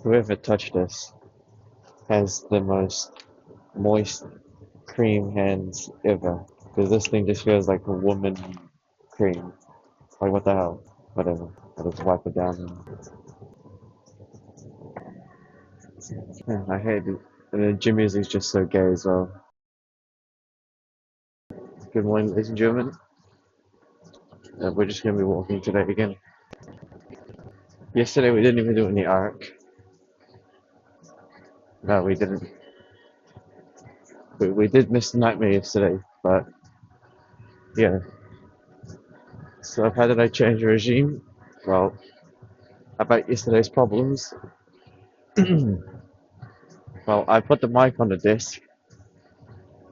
Whoever touched this has the most moist cream hands ever. Because this thing just feels like a woman cream. Like what the hell? Whatever. I'll just wipe it down. Yeah, I hate it. And the gym music's just so gay as well. Good morning, ladies and gentlemen. We're just gonna be walking today again. Yesterday we didn't even do any arc. No, we didn't. We did miss the nightmare yesterday, but yeah. So how did I change the regime? Well, about yesterday's problems. Well, I put the mic on the desk.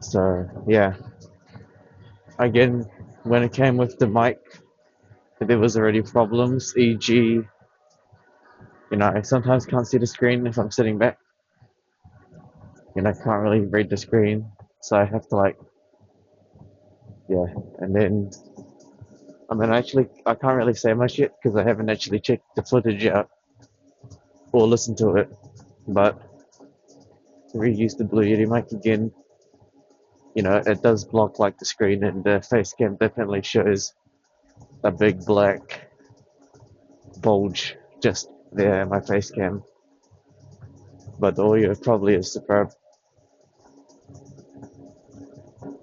So yeah. Again, when it came with the mic, there was already problems. E.g., I sometimes can't see the screen if I'm sitting back. I can't really read the screen, so I have to yeah. And then, I mean, actually, I can't really say much yet because I haven't actually checked the footage out or listened to it. But to reuse the Blue Yeti mic again, it does block like the screen, and the face cam definitely shows a big black bulge just there in my face cam. But the audio probably is superb.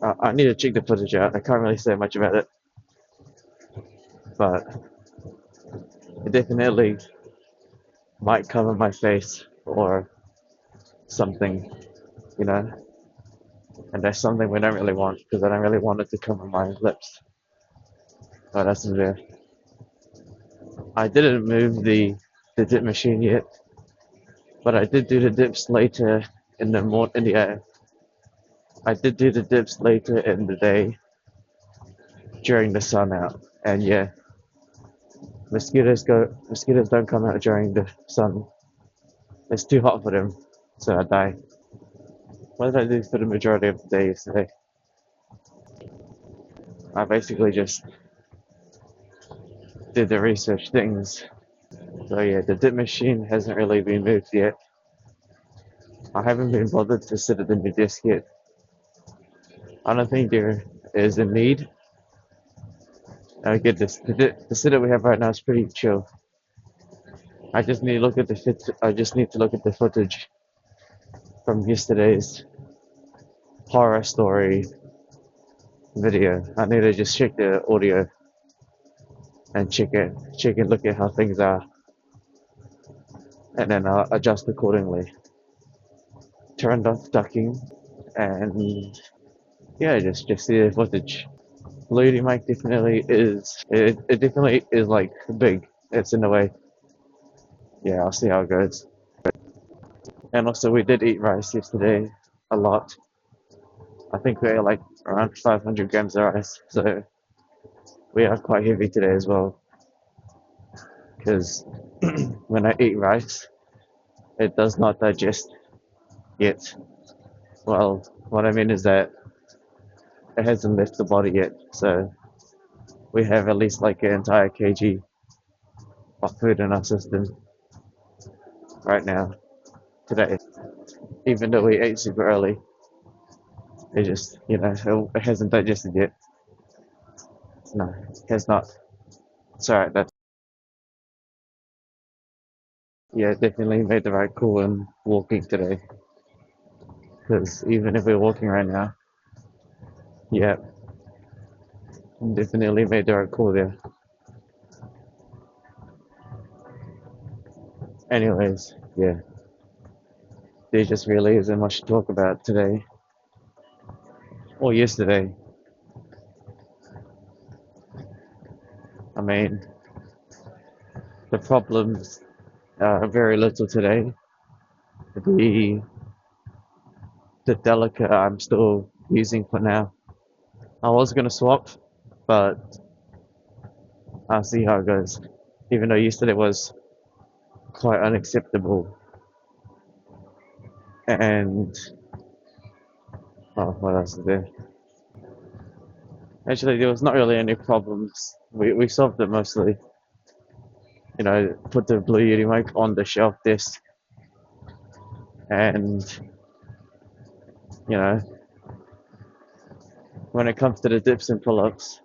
I need to check the footage out. I can't really say much about it, but it definitely might cover my face or something, you know. And that's something we don't really want because I don't really want it to cover my lips. But that's there. I didn't move the dip machine yet, but I did do the dips later in the I did do the dips later in the day during the sun out, and yeah, mosquitoes don't come out during the sun. It's too hot for them, so I die. What did I do for the majority of the day yesterday? I basically just did the research things. So yeah, the dip machine hasn't really been moved yet. I haven't been bothered to sit at the new desk yet. I don't think there is a need. I get this. The setup we have right now is pretty chill. I just need to look at the fit. I just need to look at the footage from yesterday's horror story video. I need to just check the audio and check and look at how things are, and then I'll adjust accordingly. Turned off ducking, and yeah, just see the footage. Lady Mike definitely is. It definitely is like big. It's in a way. Yeah, I'll see how it goes. And also, we did eat rice yesterday a lot. I think we ate like around 500 grams of rice, so we are quite heavy today as well. Because when I eat rice, it does not digest yet. Well, what I mean is that it hasn't left the body yet, so we have at least like an entire kg of food in our system right now, today. Even though we ate super early, it just, it hasn't digested yet. No, it has not. It's alright, that's, yeah, definitely made the right call in walking today. Because even if we're walking right now, yeah, definitely made the right call there. Anyways, yeah, there just really isn't much to talk about today or yesterday. I mean, the problems are very little today. The the Delica I'm still using for now. I was gonna swap, but I'll see how it goes. Even though yesterday was quite unacceptable, and oh, what else is there? Actually, there was not really any problems. We solved it mostly. Put the Blue Yeti mic on the shelf desk, And, you know, when it comes to the dips and pull ups,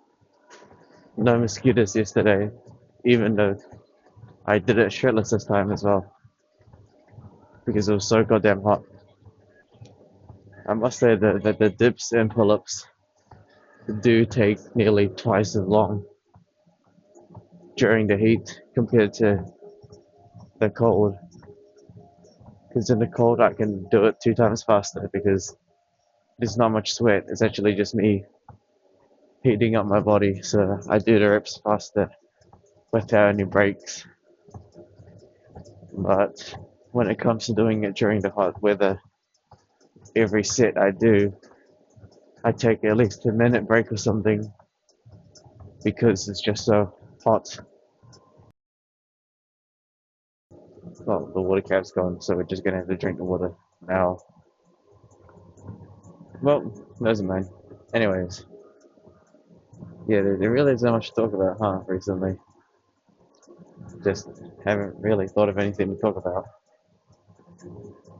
no mosquitoes yesterday, even though I did it shirtless this time as well because it was so goddamn hot. I must say that the dips and pull ups do take nearly twice as long during the heat compared to the cold. Because in the cold, I can do it 2 times faster because there's not much sweat. It's actually just me heating up my body, so I do the reps faster without any breaks. But when it comes to doing it during the hot weather, every set I do, I take at least a minute break or something because it's just so hot. Well, the water cap's gone, so we're just gonna have to drink the water now. Well, doesn't mind. Anyways, yeah, there really isn't much to talk about, huh, recently. Just haven't really thought of anything to talk about.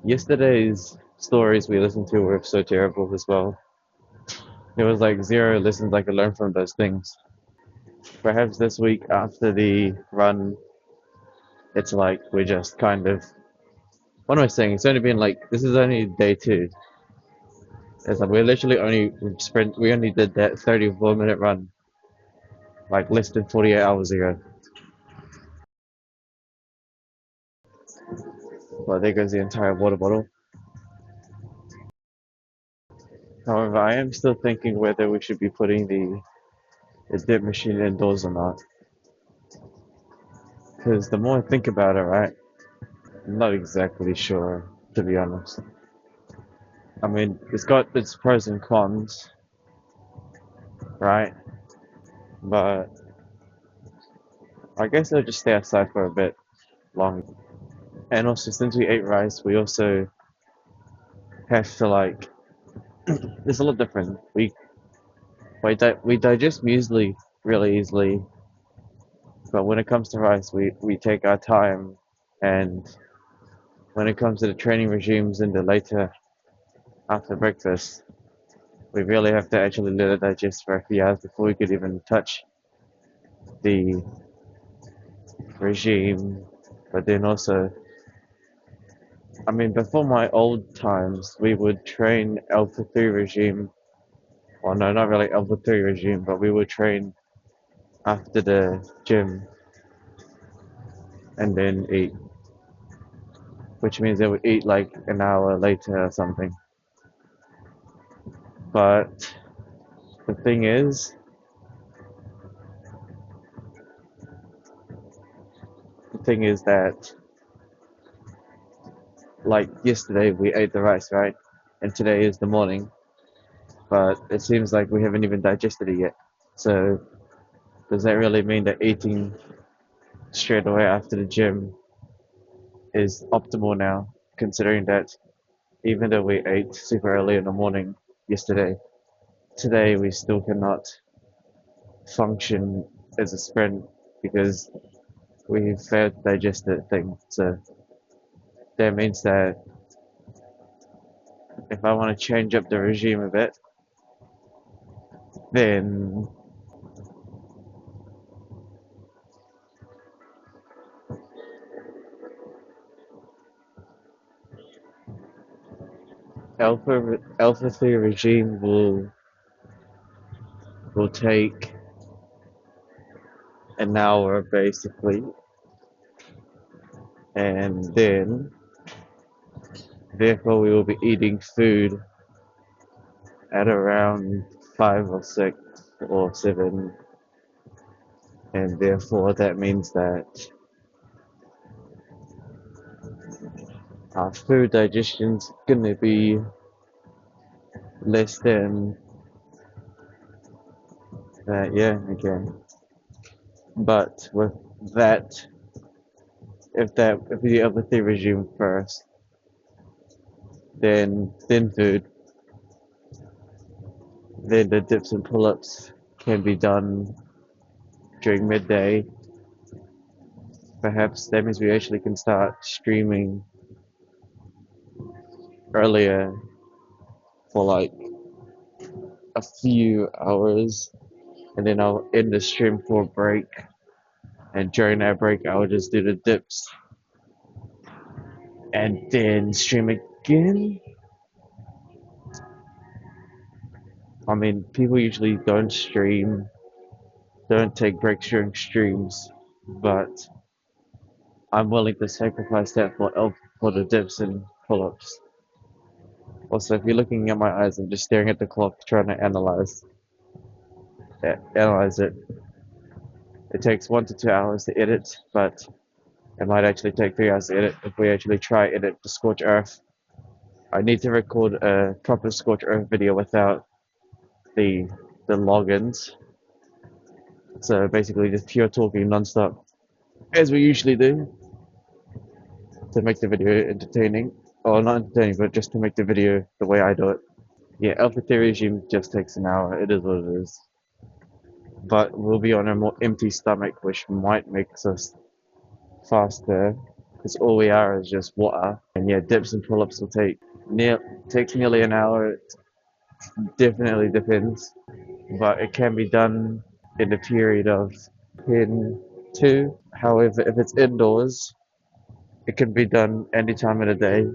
Yesterday's stories we listened to were so terrible as well. There was like zero lessons I could learn from those things. Perhaps this week after the run, it's like we're just kind of. What am I saying? It's only been like this is only day two. It's like we're literally only sprint. We only did that 34-minute run like less than 48 hours ago. Well, there goes the entire water bottle. However, I am still thinking whether we should be putting the dip machine indoors or not. Because the more I think about it, right, I'm not exactly sure, to be honest. I mean, it's got its pros and cons, right? But I guess I'll just stay outside for a bit longer. And also, since we ate rice, we also have to like. It's a lot different. We digest muesli really easily, but when it comes to rice, we take our time. And when it comes to the training regimes in the later after breakfast, we really have to actually let it digest for a few hours before we could even touch the regime. But then also, I mean, before my old times, we would train Alpha 3 regime. Well, no, not really Alpha 3 regime, but we would train after the gym and then eat, which means they would eat like an hour later or something. But the thing is, the thing is that like yesterday we ate the rice, right? And today is the morning, but it seems like we haven't even digested it yet. So does that really mean that eating straight away after the gym is optimal now, considering that even though we ate super early in the morning yesterday, today we still cannot function as a sprint because we failed to digest that thing. So that means that if I want to change up the regime a bit, then Alpha 3 regime will take an hour basically, and then therefore we will be eating food at around 5 or 6 or 7, and therefore that means that our food digestion's gonna be less than that. Yeah, okay. But with that, if we have the regime first, then thin food, then the dips and pull-ups can be done during midday. Perhaps that means we actually can start streaming earlier for like a few hours, and then I'll end the stream for a break. And during that break, I'll just do the dips and then stream again. I mean, people usually don't take breaks during streams, but I'm willing to sacrifice that for the dips and pull-ups. Also, if you're looking at my eyes, I'm just staring at the clock, trying to analyze it. It takes 1 to 2 hours to edit, but it might actually take 3 hours to edit if we actually try edit the Scorch Earth. I need to record a proper Scorch Earth video without the logins. So basically, just pure talking non-stop, as we usually do, to make the video entertaining. Or not entertaining, but just to make the video the way I do it. Yeah, Alpha Theory regime just takes an hour. It is what it is. But we'll be on a more empty stomach, which might make us faster, because all we are is just water. And yeah, dips and pull-ups will takes nearly an hour. It definitely depends, but it can be done in a period of 10 to. However, if it's indoors, it can be done any time of the day.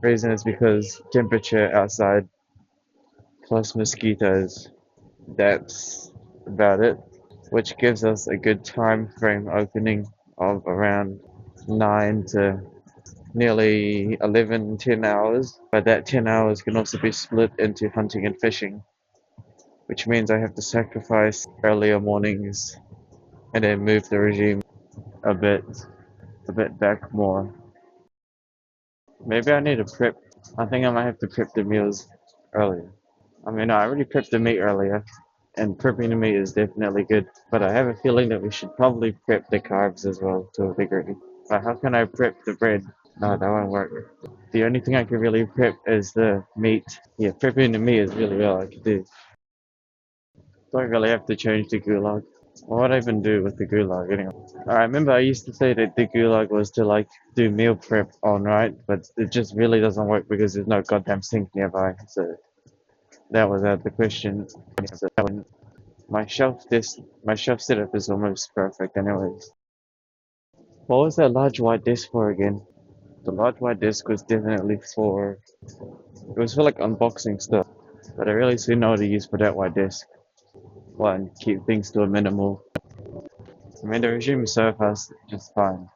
Reason is because temperature outside plus mosquitoes. That's about it, which gives us a good time frame opening of around 9 to nearly 11, 10 hours. But that 10 hours can also be split into hunting and fishing, which means I have to sacrifice earlier mornings and then move the regime a bit, a bit back more. Maybe I need to prep. I think I might have to prep the meals earlier. I mean, I already prepped the meat earlier, and prepping the meat is definitely good. But I have a feeling that we should probably prep the carbs as well to a degree. But how can I prep the bread? No, that won't work. The only thing I can really prep is the meat. Yeah, prepping the meat is really all I can do. Don't really have to change the gulag. What would I even do with the gulag anyway? I remember I used to say that the gulag was to like do meal prep on, right? But it just really doesn't work because there's no goddamn sink nearby. So that was out of the question. So my shelf setup is almost perfect anyways. What was that large white disc for again? The large white disc was definitely it was for like unboxing stuff. But I really see no to use for that white disc. One, keep things to a minimal. I mean, the regime so far is just fine.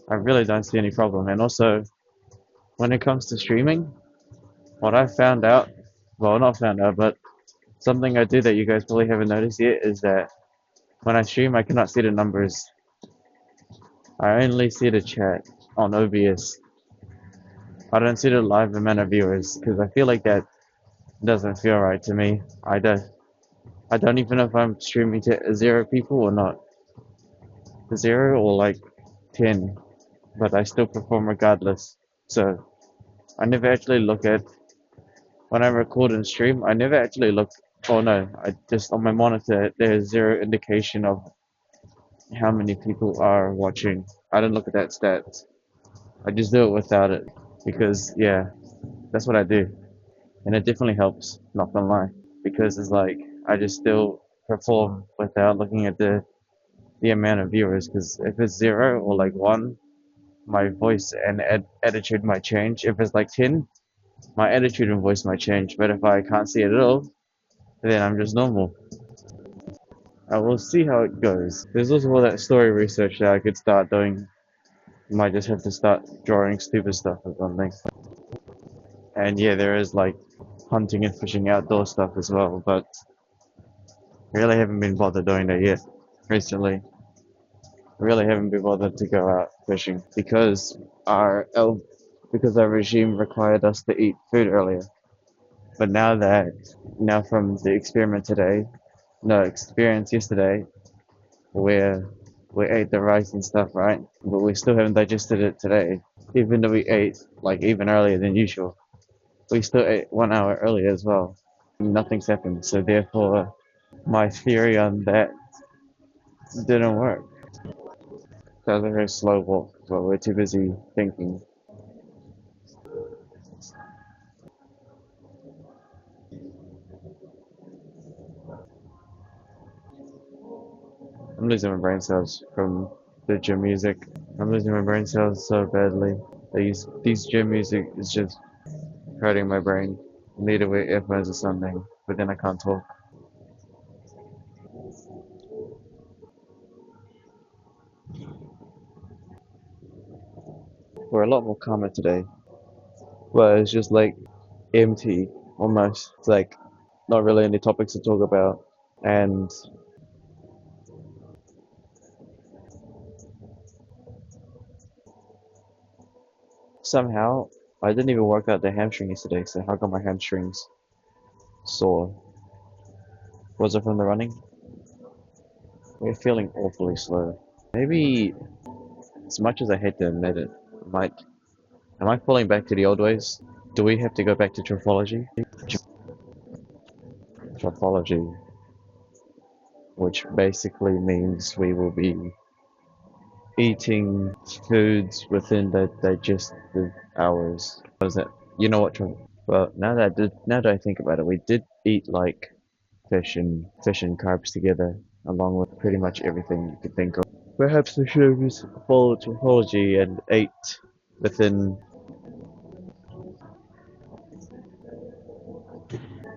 I really don't see any problem. And also, when it comes to streaming, what I found out, well, not found out, but something I do that you guys probably haven't noticed yet is that when I stream, I cannot see the numbers. I only see the chat on OBS. I don't see the live amount of viewers because I feel like that doesn't feel right to me. I don't even know if I'm streaming to 0 people or not. 0 or like 10, but I still perform regardless. So I never actually look at when I record and stream. I never actually look. Oh no, I just on my monitor there's zero indication of how many people are watching. I don't look at that stats. I just do it without it because yeah, that's what I do, and it definitely helps. Not gonna lie, because it's like I just still perform without looking at the amount of viewers. Because if it's 0 or like 1, my voice and attitude might change. If it's like 10, my attitude and voice might change. But if I can't see it at all, then I'm just normal. I will see how it goes. There's also all that story research that I could start doing. Might just have to start drawing stupid stuff or something. And yeah, there is like hunting and fishing outdoor stuff as well, but I really haven't been bothered doing that yet recently. I really haven't been bothered to go out fishing because because our regime required us to eat food earlier. But now from the experiment today, no experience yesterday, where we ate the rice and stuff, right? But we still haven't digested it today, even though we ate like even earlier than usual. We still ate 1 hour earlier as well. Nothing's happened, so therefore my theory on that didn't work. That was a very slow walk, but we're too busy thinking. I'm losing my brain cells from the gym music. I'm losing my brain cells so badly. These gym music is just hurting my brain. I need to wear earphones or something, but then I can't talk. We're a lot more calmer today. Well, it's just like empty almost. It's like not really any topics to talk about. And somehow I didn't even work out the hamstring yesterday, so how come my hamstrings sore? Was it from the running? We're feeling awfully slow. Maybe, as much as I hate to admit it, might am I falling back to the old ways? Do we have to go back to trophology? Trophology, which basically means we will be eating foods within the digestive hours. What is that? You know what? Well, now that I think about it, we did eat like fish and carbs together, along with pretty much everything you could think of. Perhaps we should have just followed trophology and ate within.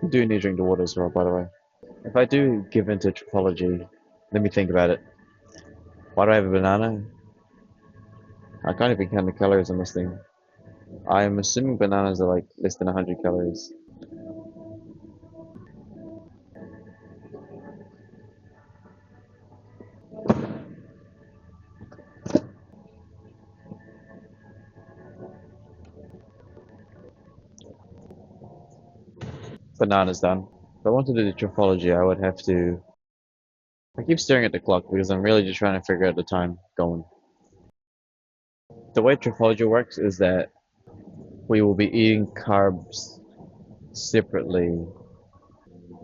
You do need to drink the water as well, by the way. If I do give into trophology, let me think about it. Why do I have a banana? I can't even count the calories on this thing. I'm assuming bananas are like less than 100 calories. Bananas done. If I wanted to do trophology, I would have to. I keep staring at the clock because I'm really just trying to figure out the time going. The way trophology works is that we will be eating carbs separately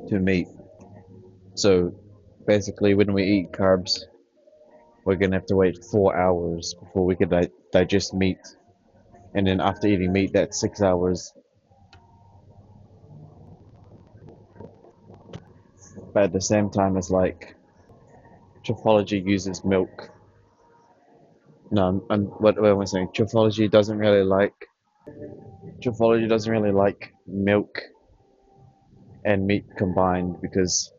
to meat. So basically, when we eat carbs, we're gonna have to wait 4 hours before we can digest meat, and then after eating meat, that's 6 hours. But at the same time, it's like trophology uses milk. No, what am I saying? Trophology doesn't really like milk and meat combined because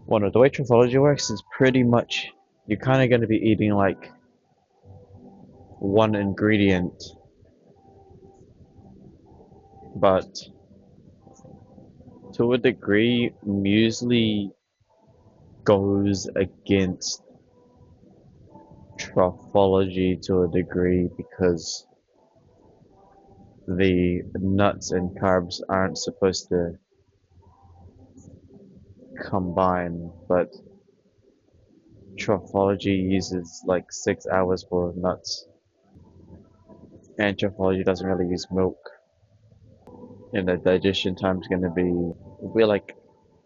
one of the way trophology works is pretty much you're kind of going to be eating like one ingredient, but to a degree, muesli goes against trophology to a degree because the nuts and carbs aren't supposed to combine, but trophology uses like 6 hours for nuts, and trophology doesn't really use milk, and the digestion time is going to be like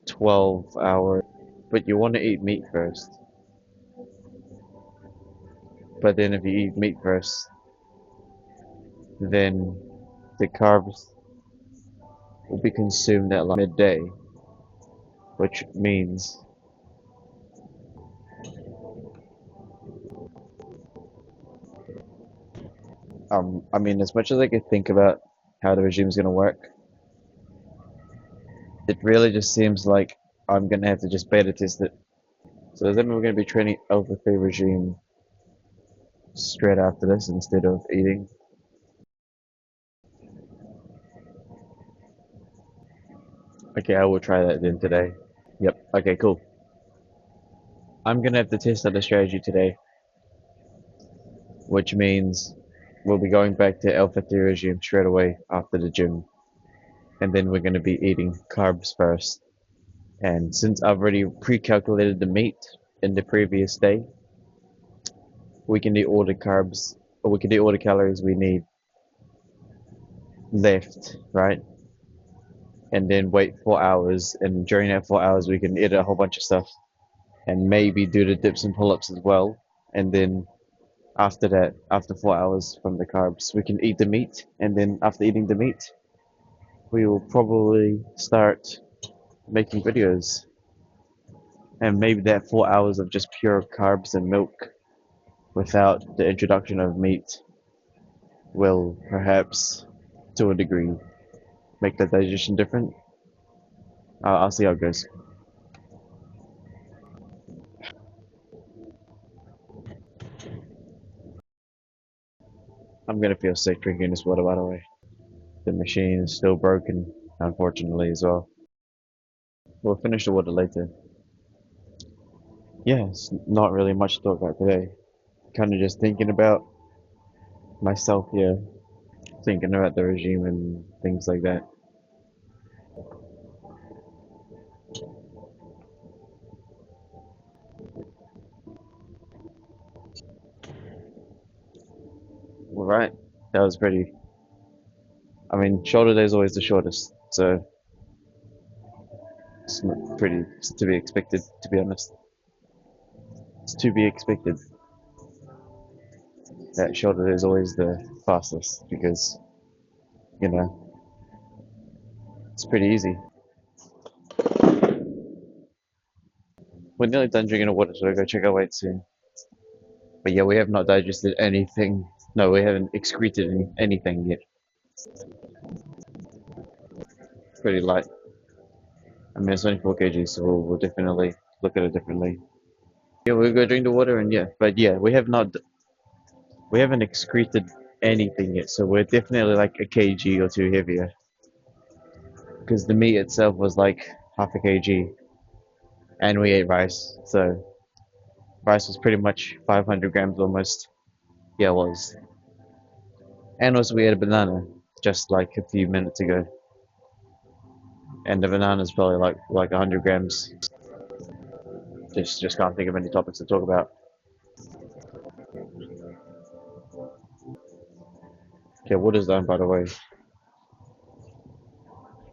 12 hours. But you want to eat meat first. But then if you eat meat first, then the carbs will be consumed at like midday, which means I mean, as much as I could think about how the regime is going to work, it really just seems like I'm going to have to just beta test it. So does that mean we're going to be training Alpha 3 regime straight after this instead of eating? Okay, I will try that then today. Yep, okay, cool. I'm going to have to test out the strategy today, which means we'll be going back to Alpha 3 regime straight away after the gym. And then we're going to be eating carbs first. And since I've already pre-calculated the meat in the previous day, we can do all the carbs, or we can do all the calories we need left, right? And then wait 4 hours, and during that 4 hours, we can eat a whole bunch of stuff, and maybe do the dips and pull-ups as well. And then after that, after 4 hours from the carbs, we can eat the meat, and then after eating the meat, we will probably start making videos And maybe that 4 hours of just pure carbs and milk without the introduction of meat will perhaps, to a degree, make the digestion different. I'll see how it goes. I'm gonna feel sick drinking this water, by the way. The machine is still broken, unfortunately, as well. We'll finish the water later. Yeah, it's not really much to talk about today. Kind of just thinking about myself here, thinking about the regime and things like that. All right, that was pretty. I mean, shoulder day is always the shortest, so it's not pretty it's to be expected, to be honest. It's to be expected that shoulder day is always the fastest because, you know, it's pretty easy. We're nearly done drinking the water, so we'll go check our weight soon. But yeah, we have not digested anything. No, we haven't excreted anything yet. Pretty light. I mean, it's only 4 kgs, so we'll definitely look at it differently. Yeah, we'll go drink the water and yeah, but yeah, we haven't excreted anything yet, so we're definitely like a kg or two heavier. Because the meat itself was like half a kg, and we ate rice, so rice was pretty much 500 grams almost. Yeah, it was. And also we ate a banana just like a few minutes ago, and the banana is probably like 100 grams. Just can't think of any topics to talk about. Okay, water's done by the way,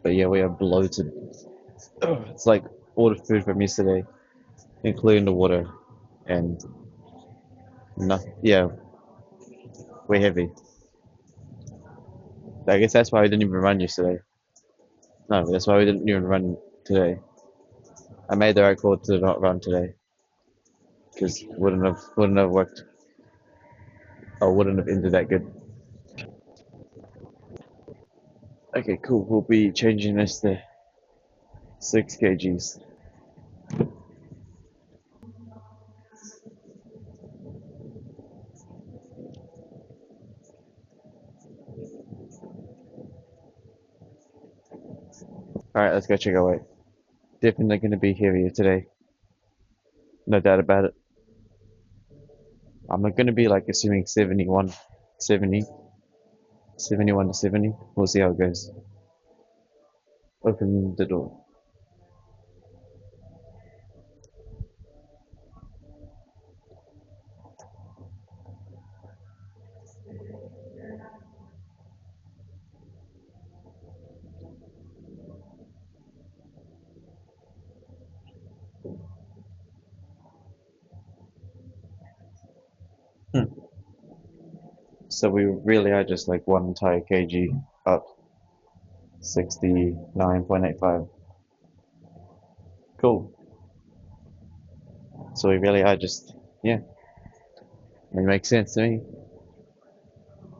but yeah, we are bloated. It's like all the food from yesterday, including the water, and nothing. Yeah, we're heavy. I guess that's why we didn't even run yesterday. No, that's why we didn't even run today. I made the right call to not run today because wouldn't have worked or wouldn't have ended that good. Okay, cool. We'll be changing this to 6 kgs. All right, let's go check our weight. Definitely going to be heavier today, no doubt about it. I'm going to be like assuming 71, 70, 71 to 70. We'll see how it goes. Open the door. Hmm. So we really are just like one entire kg up, 69.85. Cool. So we really are just, yeah, it makes sense to me.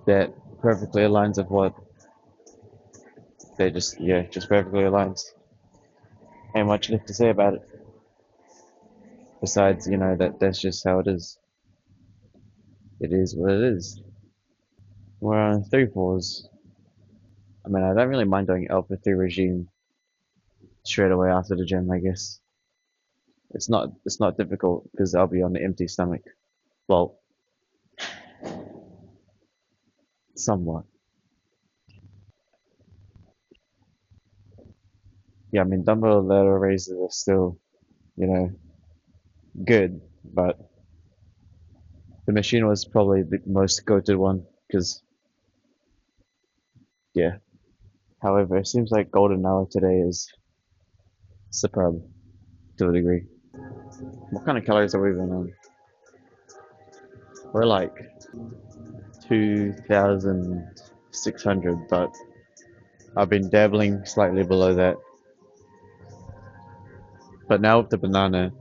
That perfectly aligns with what they just, yeah, just perfectly aligns. Ain't much left to say about it. Besides, that's just how it is. It is what it is. We're on 3 4s. I mean, I don't really mind doing Alpha 3 regime straight away after the gym, I guess. It's not difficult because I'll be on the empty stomach. Well, somewhat. Yeah, I mean, dumbbell lateral raises are still, you know, good, but the machine was probably the most goated one because, yeah. However, it seems like golden hour today is superb to a degree. What kind of calories are we even on? We're like 2,600, but I've been dabbling slightly below that. But now with the banana,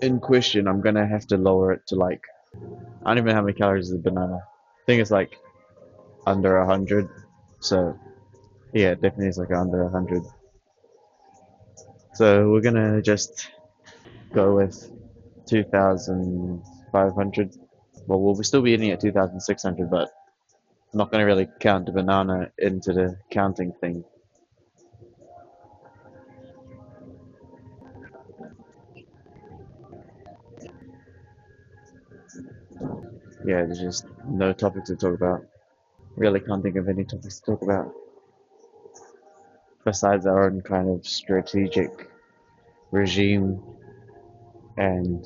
in question, I'm gonna have to lower it to like, I don't even know how many calories is a banana. I think it's like under 100. So yeah, it definitely is like under 100. So we're gonna just go with 2,500. Well, we'll still be eating at 2,600, but I'm not gonna really count the banana into the counting thing. Yeah, there's just no topic to talk about. Really can't think of any topics to talk about besides our own kind of strategic regime and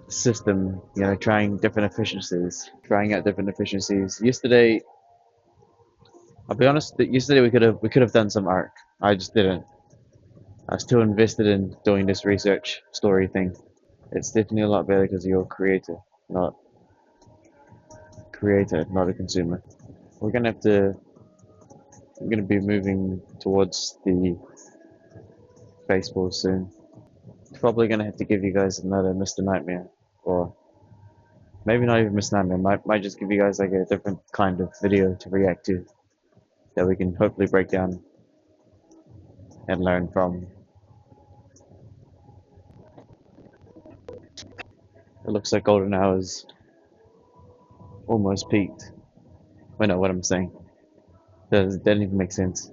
system, trying different efficiencies, trying out different efficiencies. Yesterday, I'll be honest, that yesterday we could have done some art. I just didn't. I was too invested in doing this research story thing. It's definitely a lot better because you're a not not a consumer. We're gonna have to. We're gonna be moving towards the baseball soon. Probably gonna have to give you guys another Mr. Nightmare, or maybe not even Mr. Nightmare. Might just give you guys like a different kind of video to react to that we can hopefully break down and learn from. It looks like golden hours almost peaked. I know what I'm saying. That doesn't even make sense.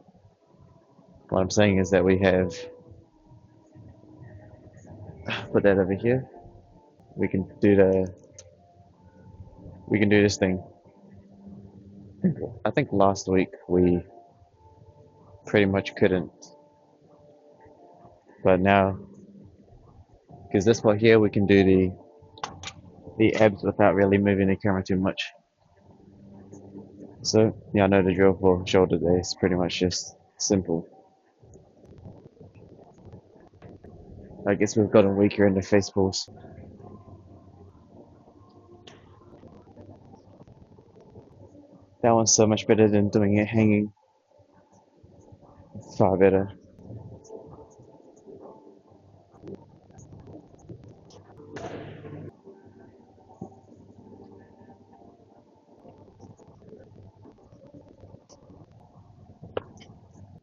What I'm saying is that we have put that over here. We can do this thing. I think last week we pretty much couldn't, but now because this part here we can do the abs without really moving the camera too much. So yeah, I know the drill for shoulder day is pretty much just simple. I guess we've gotten weaker in the face pulls. That one's so much better than doing it hanging. Far better.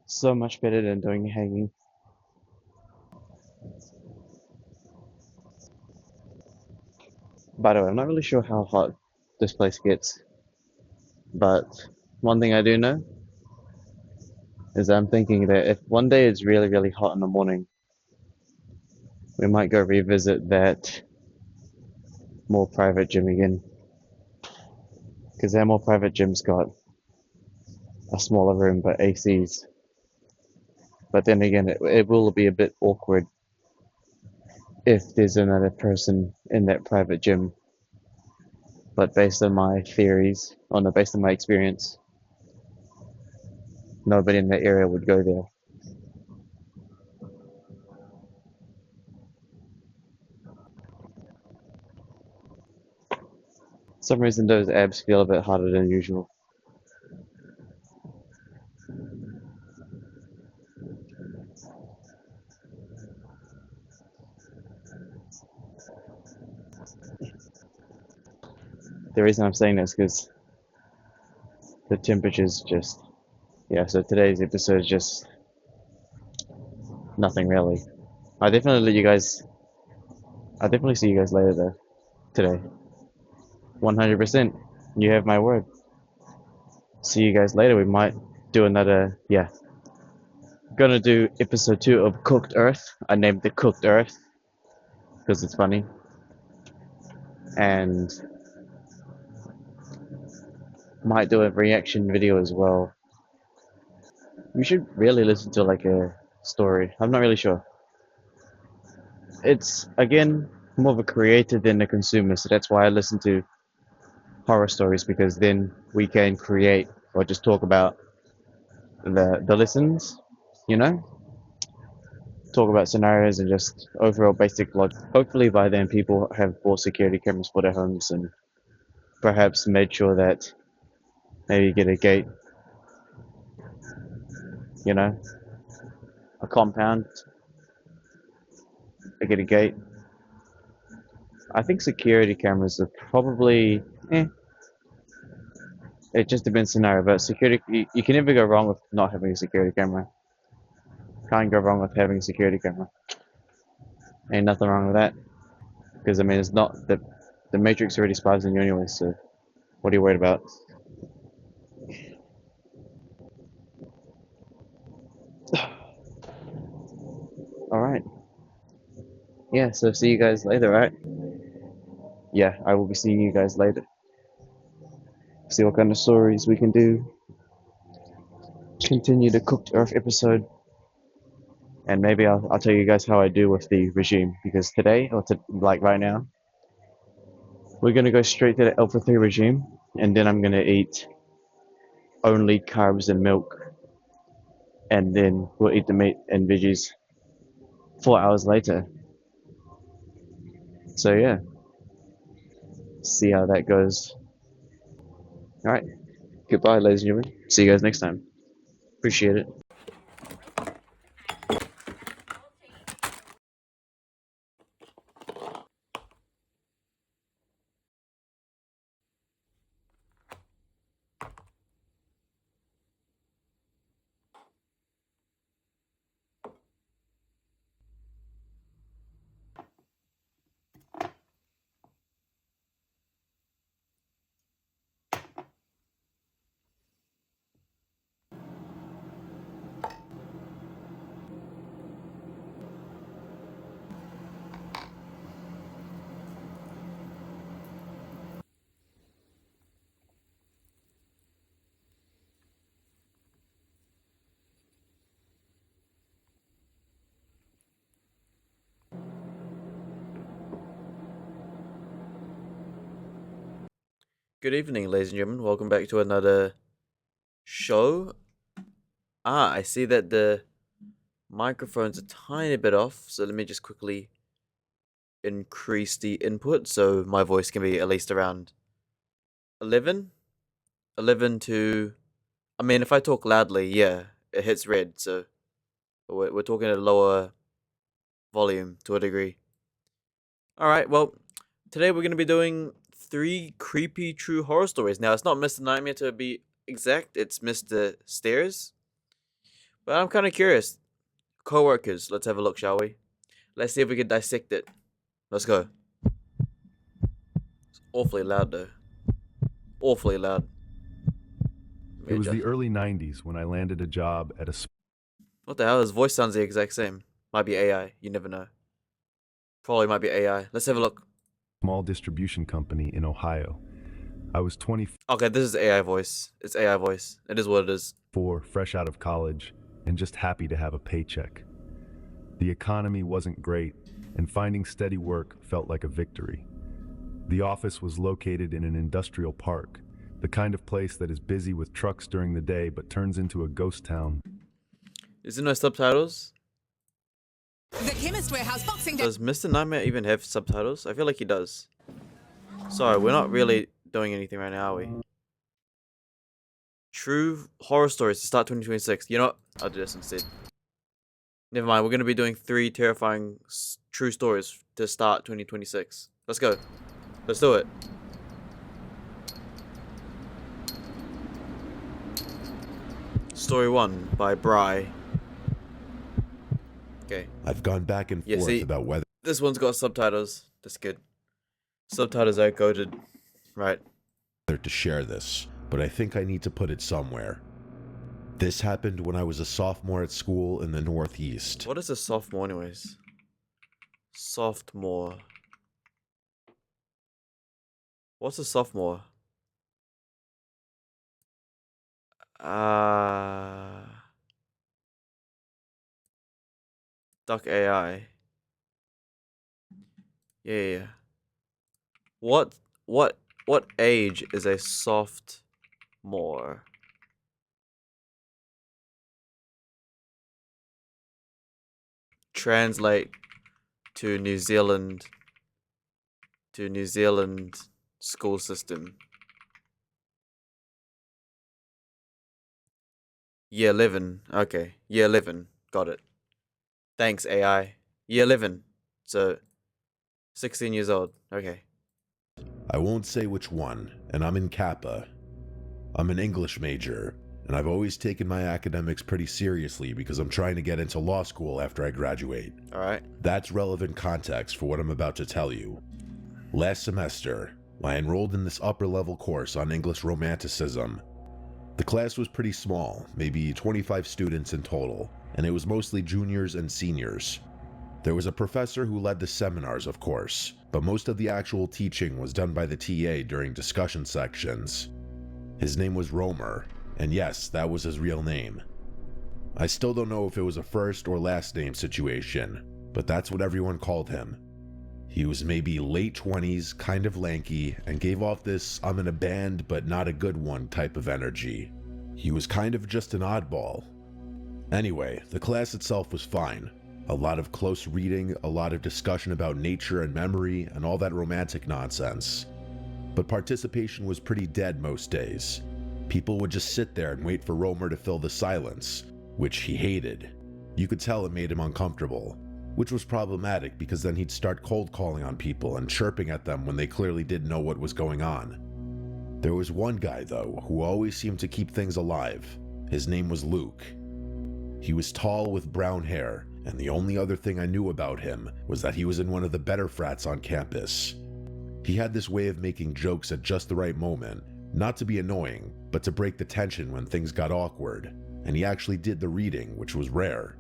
So much better than doing it hanging. By the way, I'm not really sure how hot this place gets, but one thing I do know is I'm thinking that if one day it's really, really hot in the morning, we might go revisit that more private gym again. Because that more private gym's got a smaller room but ACs. But then again, it will be a bit awkward if there's another person in that private gym. But based on my theories, or no, based on my experience, nobody in that area would go there. For some reason, those abs feel a bit harder than usual. The reason I'm saying this is because the temperature's just, yeah, so today's episode is just nothing really. I definitely let you guys, I'll definitely see you guys later though, today. 100%. You have my word. See you guys later. We might do another, yeah. Gonna do episode 2 of Cooked Earth. I named it Cooked Earth because it's funny. And might do a reaction video as well. You should really listen to like a story. I'm not really sure. It's again more of a creator than a consumer, so that's why I listen to horror stories because then we can create or just talk about the lessons, you know? Talk about scenarios and just overall basic logic. Hopefully by then people have bought security cameras for their homes and perhaps made sure that maybe get a gate, a compound, get a gate. I think security cameras are probably. It just depends scenario, but security you can never go wrong with not having a security camera. Can't go wrong with having a security camera. Ain't nothing wrong with that. Because I mean, it's not the Matrix already spies on you anyway. So what are you worried about? All right. Yeah. So see you guys later. Right? Yeah, I will be seeing you guys later. See what kind of stories we can do. Continue the Cooked Earth episode, and maybe I'll tell you guys how I do with the regime. Because today, or like right now, we're gonna go straight to the Alpha 3 regime, and then I'm gonna eat only carbs and milk, and then we'll eat the meat and veggies 4 hours later. So yeah, see how that goes. All right, goodbye, ladies and gentlemen. See you guys next time. Appreciate it. Good evening, ladies and gentlemen. Welcome back to another show. I see that the microphone's a tiny bit off, so let me just quickly increase the input so my voice can be at least around 11. 11 to. I mean, if I talk loudly, yeah, it hits red, so we're talking at a lower volume to a degree. Alright, well, today we're going to be doing 3 creepy true horror stories. Now, it's not Mr. Nightmare to be exact, it's Mr. Stairs. But I'm kind of curious. Co-workers, let's have a look, shall we? Let's see if we can dissect it. Let's go. It's awfully loud, though. Awfully loud. It was the early 90s when I landed a job at a What the hell? His voice sounds the exact same. Might be AI. You never know. Probably might be AI. Let's have a look. small distribution company in Ohio. I was 24, Okay, this is AI voice. It's AI voice. It is what it is. fresh out of college, and just happy to have a paycheck. The economy wasn't great, and finding steady work felt like a victory. The office was located in an industrial park, the kind of place that is busy with trucks during the day but turns into a ghost town. Is there no subtitles? The Chemist Warehouse Boxing Day. Does Mr. Nightmare even have subtitles? I feel like he does. Sorry, we're not really doing anything right now, are we? True horror stories to start 2026. You know what? I'll do this instead. Never mind, we're going to be doing 3 terrifying true stories to start 2026. Let's go. Let's do it. Story 1 by Bry. Okay. I've gone back and Yeah, forth see, about whether this one's got subtitles. That's good. Subtitles are coded. Right. to share this, but I think I need to put it somewhere. This happened when I was a sophomore at school in the Northeast. What is a sophomore anyways? Sophomore. What's a sophomore? Duck AI. Yeah. What age is a sophomore? Translate to New Zealand school system. Year 11. Okay. Year 11. Got it. Thanks, AI. Year 11. So, 16 years old. Okay. I won't say which one, and I'm in Kappa. I'm an English major, and I've always taken my academics pretty seriously because I'm trying to get into law school after I graduate. Alright. That's relevant context for what I'm about to tell you. Last semester, I enrolled in this upper-level course on English Romanticism. The class was pretty small, maybe 25 students in total, and it was mostly juniors and seniors. There was a professor who led the seminars, of course, but most of the actual teaching was done by the TA during discussion sections. His name was Romer, and yes, that was his real name. I still don't know if it was a first or last name situation, but that's what everyone called him. He was maybe late 20s, kind of lanky, and gave off this I'm in a band but not a good one type of energy. He was kind of just an oddball. Anyway, the class itself was fine. A lot of close reading, a lot of discussion about nature and memory, and all that romantic nonsense. But participation was pretty dead most days. People would just sit there and wait for Romer to fill the silence, which he hated. You could tell it made him uncomfortable, which was problematic because then he'd start cold calling on people and chirping at them when they clearly didn't know what was going on. There was one guy, though, who always seemed to keep things alive. His name was Luke. He was tall with brown hair, and the only other thing I knew about him was that he was in one of the better frats on campus. He had this way of making jokes at just the right moment, not to be annoying, but to break the tension when things got awkward, and he actually did the reading, which was rare.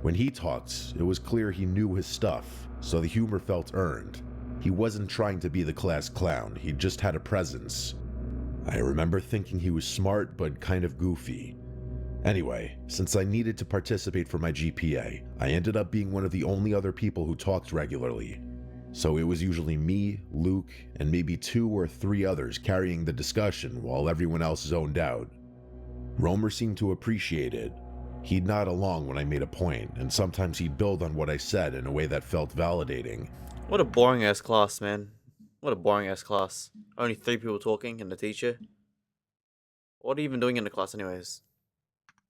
When he talked, it was clear he knew his stuff, so the humor felt earned. He wasn't trying to be the class clown, he just had a presence. I remember thinking he was smart but kind of goofy. Anyway, since I needed to participate for my GPA, I ended up being one of the only other people who talked regularly. So it was usually me, Luke, and maybe 2 or 3 others carrying the discussion while everyone else zoned out. Romer seemed to appreciate it. He'd nod along when I made a point, and sometimes he'd build on what I said in a way that felt validating. What a boring ass class, man. What a boring ass class. Only 3 people talking and the teacher. What are you even doing in the class anyways?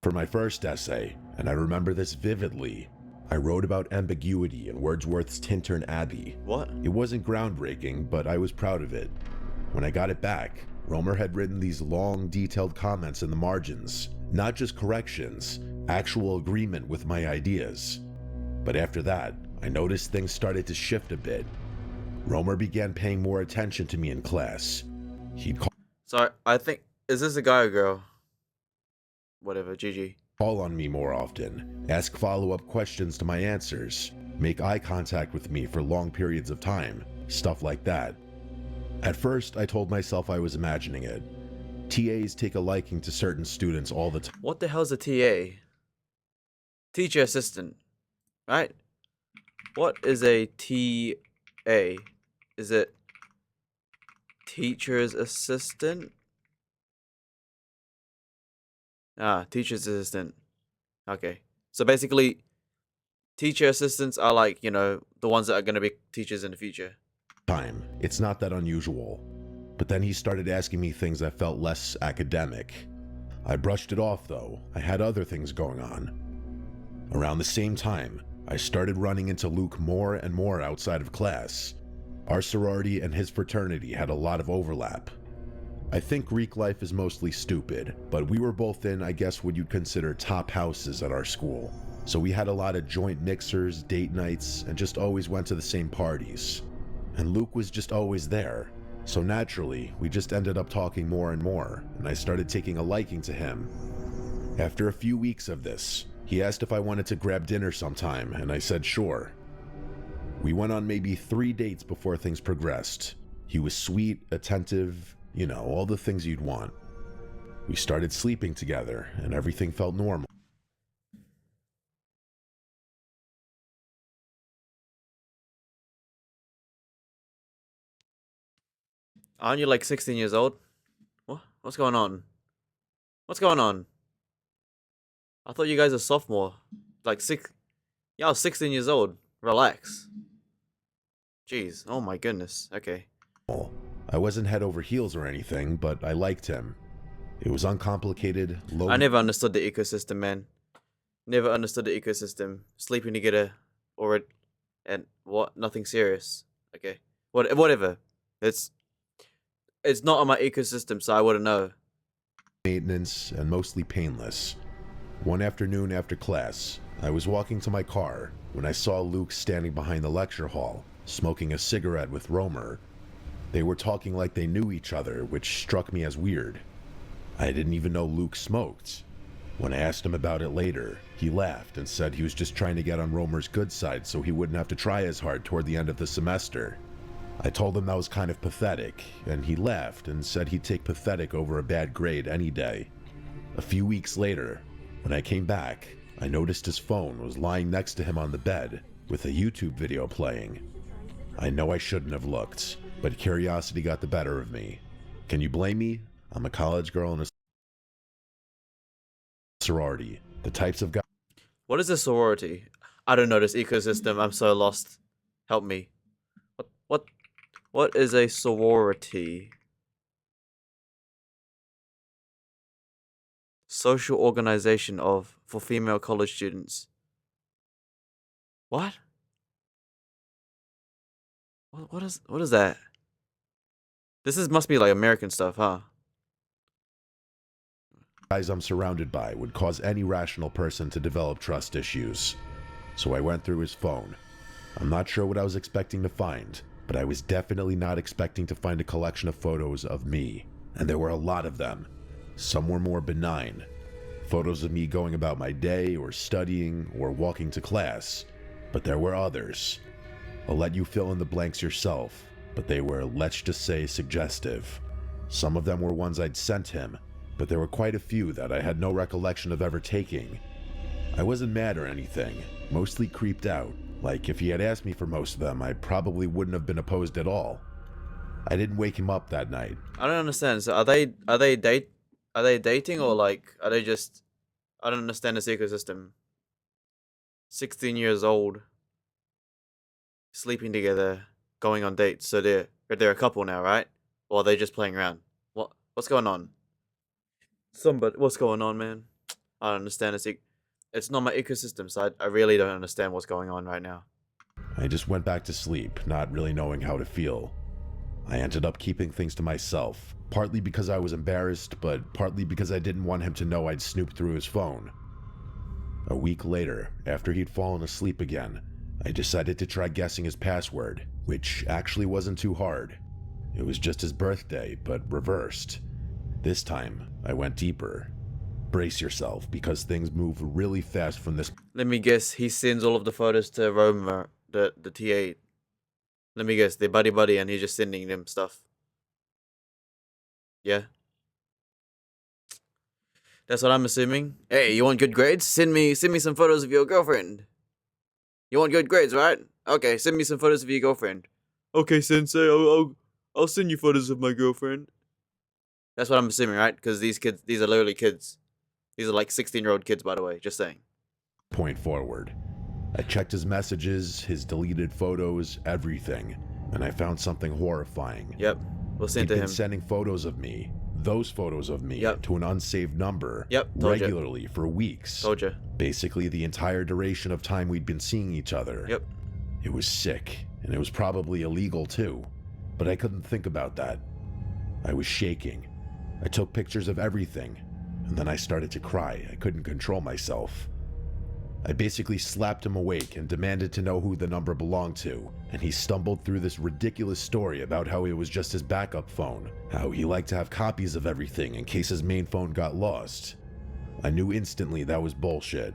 For my first essay, and I remember this vividly, I wrote about ambiguity in Wordsworth's Tintern Abbey. What? It wasn't groundbreaking, but I was proud of it. When I got it back, Romer had written these long, detailed comments in the margins. Not just corrections, actual agreement with my ideas. But after that, I noticed things started to shift a bit. Romer began paying more attention to me in class. He'd Sorry, I think... Is this a guy or girl? Whatever, GG. call on me more often, ask follow-up questions to my answers, make eye contact with me for long periods of time, stuff like that. At first, I told myself I was imagining it. TAs take a liking to certain students all the time. What the hell's a TA? Teacher assistant. Right? What is a TA? Is it teacher's assistant? Ah, teacher's assistant. Okay. So basically, teacher assistants are like, you know, the ones that are going to be teachers in the future. It's not that unusual. But then he started asking me things that felt less academic. I brushed it off though. I had other things going on. Around the same time, I started running into Luke more and more outside of class. Our sorority and his fraternity had a lot of overlap. I think Greek life is mostly stupid, but we were both in, I guess, what you'd consider top houses at our school. So we had a lot of joint mixers, date nights, and just always went to the same parties. And Luke was just always there. So naturally, we just ended up talking more and more, and I started taking a liking to him. After a few weeks of this, he asked if I wanted to grab dinner sometime, and I said sure. We went on maybe 3 dates before things progressed. He was sweet, attentive, you know, all the things you'd want. We started sleeping together, and everything felt normal. Aren't you like 16 years old? What? What's going on? What's going on? I thought you guys are sophomore. Like Y'all 16 years old. Relax. Jeez. Oh my goodness. Okay. I wasn't head over heels or anything, but I liked him. It was uncomplicated, low. I never understood the ecosystem, man. Never understood the ecosystem. Sleeping together, and what? Nothing serious. Okay. Whatever. It's not on my ecosystem, so I wouldn't know. Maintenance and mostly painless. One afternoon after class, I was walking to my car when I saw Luke standing behind the lecture hall, smoking a cigarette with Romer. They were talking like they knew each other, which struck me as weird. I didn't even know Luke smoked. When I asked him about it later, he laughed and said he was just trying to get on Romer's good side so he wouldn't have to try as hard toward the end of the semester. I told him that was kind of pathetic, and he laughed and said he'd take pathetic over a bad grade any day. A few weeks later, when I came back, I noticed his phone was lying next to him on the bed with a YouTube video playing. I know I shouldn't have looked, but curiosity got the better of me. Can you blame me? I'm a college girl in a sorority. The types of guys What is a sorority? I don't know this ecosystem. I'm so lost. Help me. What is a sorority? Social organization for female college students. What? What is that? Must be like American stuff, huh? I'm surrounded by would cause any rational person to develop trust issues. So I went through his phone. I'm not sure what I was expecting to find, but I was definitely not expecting to find a collection of photos of me. And there were a lot of them. Some were more benign. Photos of me going about my day or studying or walking to class. But there were others. I'll let you fill in the blanks yourself, but they were, let's just say, suggestive. Some of them were ones I'd sent him, but there were quite a few that I had no recollection of ever taking. I wasn't mad or anything, mostly creeped out. Like, if he had asked me for most of them, I probably wouldn't have been opposed at all. I didn't wake him up that night. I don't understand. So are they dating or like are they just? I don't understand this ecosystem. 16 years old, sleeping together, going on dates. So they're a couple now, right? Or are they just playing around? What's going on? What's going on, man? I don't understand this. It's not my ecosystem, so I really don't understand what's going on right now. I just went back to sleep, not really knowing how to feel. I ended up keeping things to myself, partly because I was embarrassed, but partly because I didn't want him to know I'd snooped through his phone. A week later, after he'd fallen asleep again, I decided to try guessing his password, which actually wasn't too hard. It was just his birthday, but reversed. This time, I went deeper. Brace yourself, because things move really fast from this. Let me guess. He sends all of the photos to Romer, the T8. Let me guess. They're buddy, and he's just sending them stuff. Yeah. That's what I'm assuming. Hey, you want good grades? Send me some photos of your girlfriend. You want good grades, right? Okay, send me some photos of your girlfriend. Okay, sensei, I'll send you photos of my girlfriend. That's what I'm assuming, right? Because these are literally kids. These are like 16-year-old kids, by the way. Just saying. Point forward. I checked his messages, his deleted photos, everything, and I found something horrifying. Yep, we'll send He'd to been him. sending photos of me, those photos of me, to an unsaved number, regularly for weeks. Told you. Basically the entire duration of time we'd been seeing each other. Yep. It was sick, and it was probably illegal too, but I couldn't think about that. I was shaking. I took pictures of everything, and then I started to cry. I couldn't control myself. I basically slapped him awake and demanded to know who the number belonged to, and he stumbled through this ridiculous story about how it was just his backup phone, how he liked to have copies of everything in case his main phone got lost. I knew instantly that was bullshit.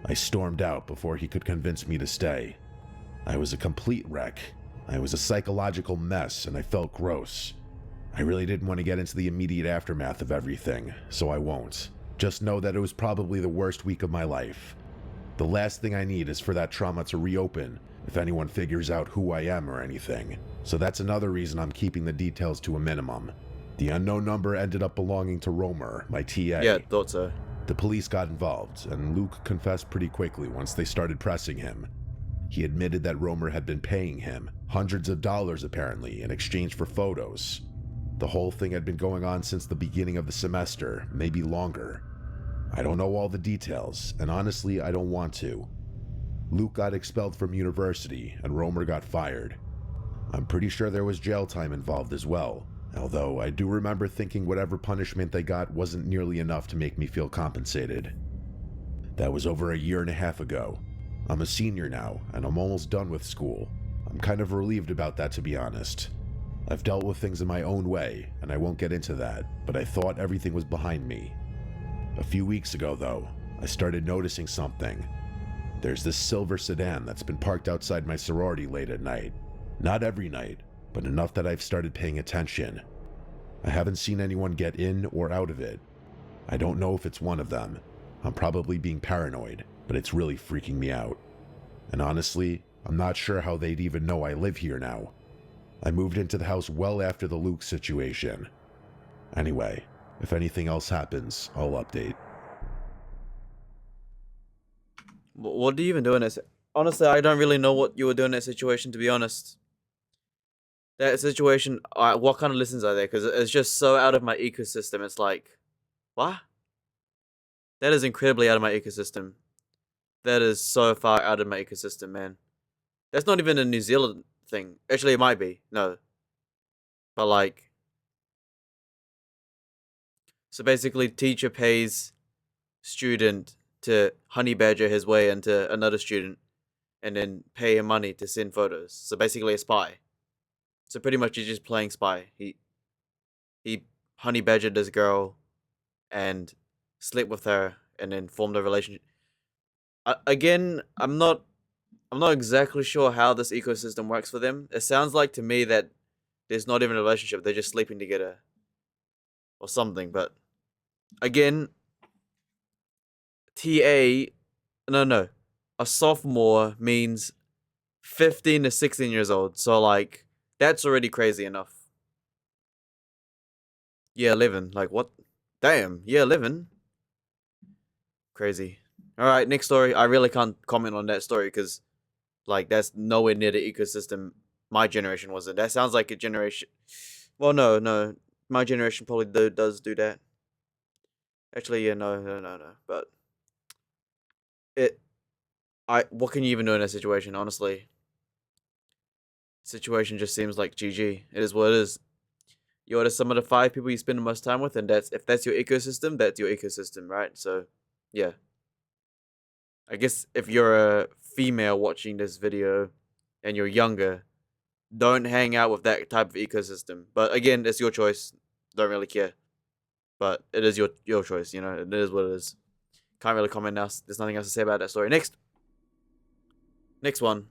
I stormed out before he could convince me to stay. I was a complete wreck. I was a psychological mess, and I felt gross. I really didn't want to get into the immediate aftermath of everything, so I won't. Just know that it was probably the worst week of my life. The last thing I need is for that trauma to reopen if anyone figures out who I am or anything. So that's another reason I'm keeping the details to a minimum. The unknown number ended up belonging to Romer, my TA. Yeah, thought so. The police got involved, and Luke confessed pretty quickly once they started pressing him. He admitted that Romer had been paying him hundreds of dollars apparently in exchange for photos. The whole thing had been going on since the beginning of the semester, maybe longer. I don't know all the details, and honestly, I don't want to. Luke got expelled from university, and Romer got fired. I'm pretty sure there was jail time involved as well, although I do remember thinking whatever punishment they got wasn't nearly enough to make me feel compensated. That was over a year and a half ago. I'm a senior now, and I'm almost done with school. I'm kind of relieved about that, to be honest. I've dealt with things in my own way, and I won't get into that, but I thought everything was behind me. A few weeks ago, though, I started noticing something. There's this silver sedan that's been parked outside my sorority late at night. Not every night, but enough that I've started paying attention. I haven't seen anyone get in or out of it. I don't know if it's one of them. I'm probably being paranoid, but it's really freaking me out. And honestly, I'm not sure how they'd even know I live here now. I moved into the house well after the Luke situation. Anyway, if anything else happens, I'll update. What do you even do in this? Honestly, I don't really know what you were doing in that situation, to be honest. That situation, what kind of listens are there? Because it's just so out of my ecosystem. It's like, what? That is incredibly out of my ecosystem. That is so far out of my ecosystem, man. That's not even a New Zealand thing. Actually, it might be. No. But like... So basically, teacher pays student to honey badger his way into another student and then pay him money to send photos. So basically a spy. So pretty much he's just playing spy. He honey badgered this girl and slept with her and then formed a relationship. Again, I'm not exactly sure how this ecosystem works for them. It sounds like to me that there's not even a relationship. They're just sleeping together or something. But again, a sophomore means 15 to 16 years old. So like, that's already crazy enough. Year 11, like what? Damn, year 11. Crazy. All right, next story. I really can't comment on that story because, like, that's nowhere near the ecosystem my generation was in. That sounds like a generation. Well, no, my generation probably does do that. Actually, yeah, no. But what can you even do in that situation? Honestly, situation just seems like GG. It is what it is. You're the sum of the 5 people you spend the most time with, and if that's your ecosystem, that's your ecosystem, right? So, yeah. I guess if you're a female watching this video and you're younger, don't hang out with that type of ecosystem. But again, it's your choice. Don't really care. But it is your choice, you know. It is what it is. Can't really comment now. There's nothing else to say about that story. Next one.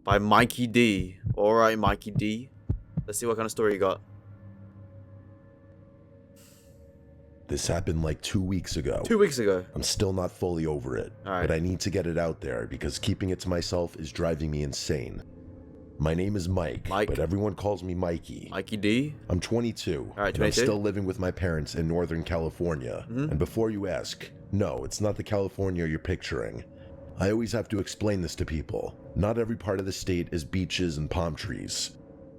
By Mikey D. Alright, Mikey D. Let's see what kind of story you got. This happened like 2 weeks ago. 2 weeks ago. I'm still not fully over it, but I need to get it out there because keeping it to myself is driving me insane. My name is Mike, but everyone calls me Mikey. Mikey D? I'm 22, Alright, and I'm still living with my parents in Northern California. And before you ask, no, it's not the California you're picturing. I always have to explain this to people. Not every part of the state is beaches and palm trees.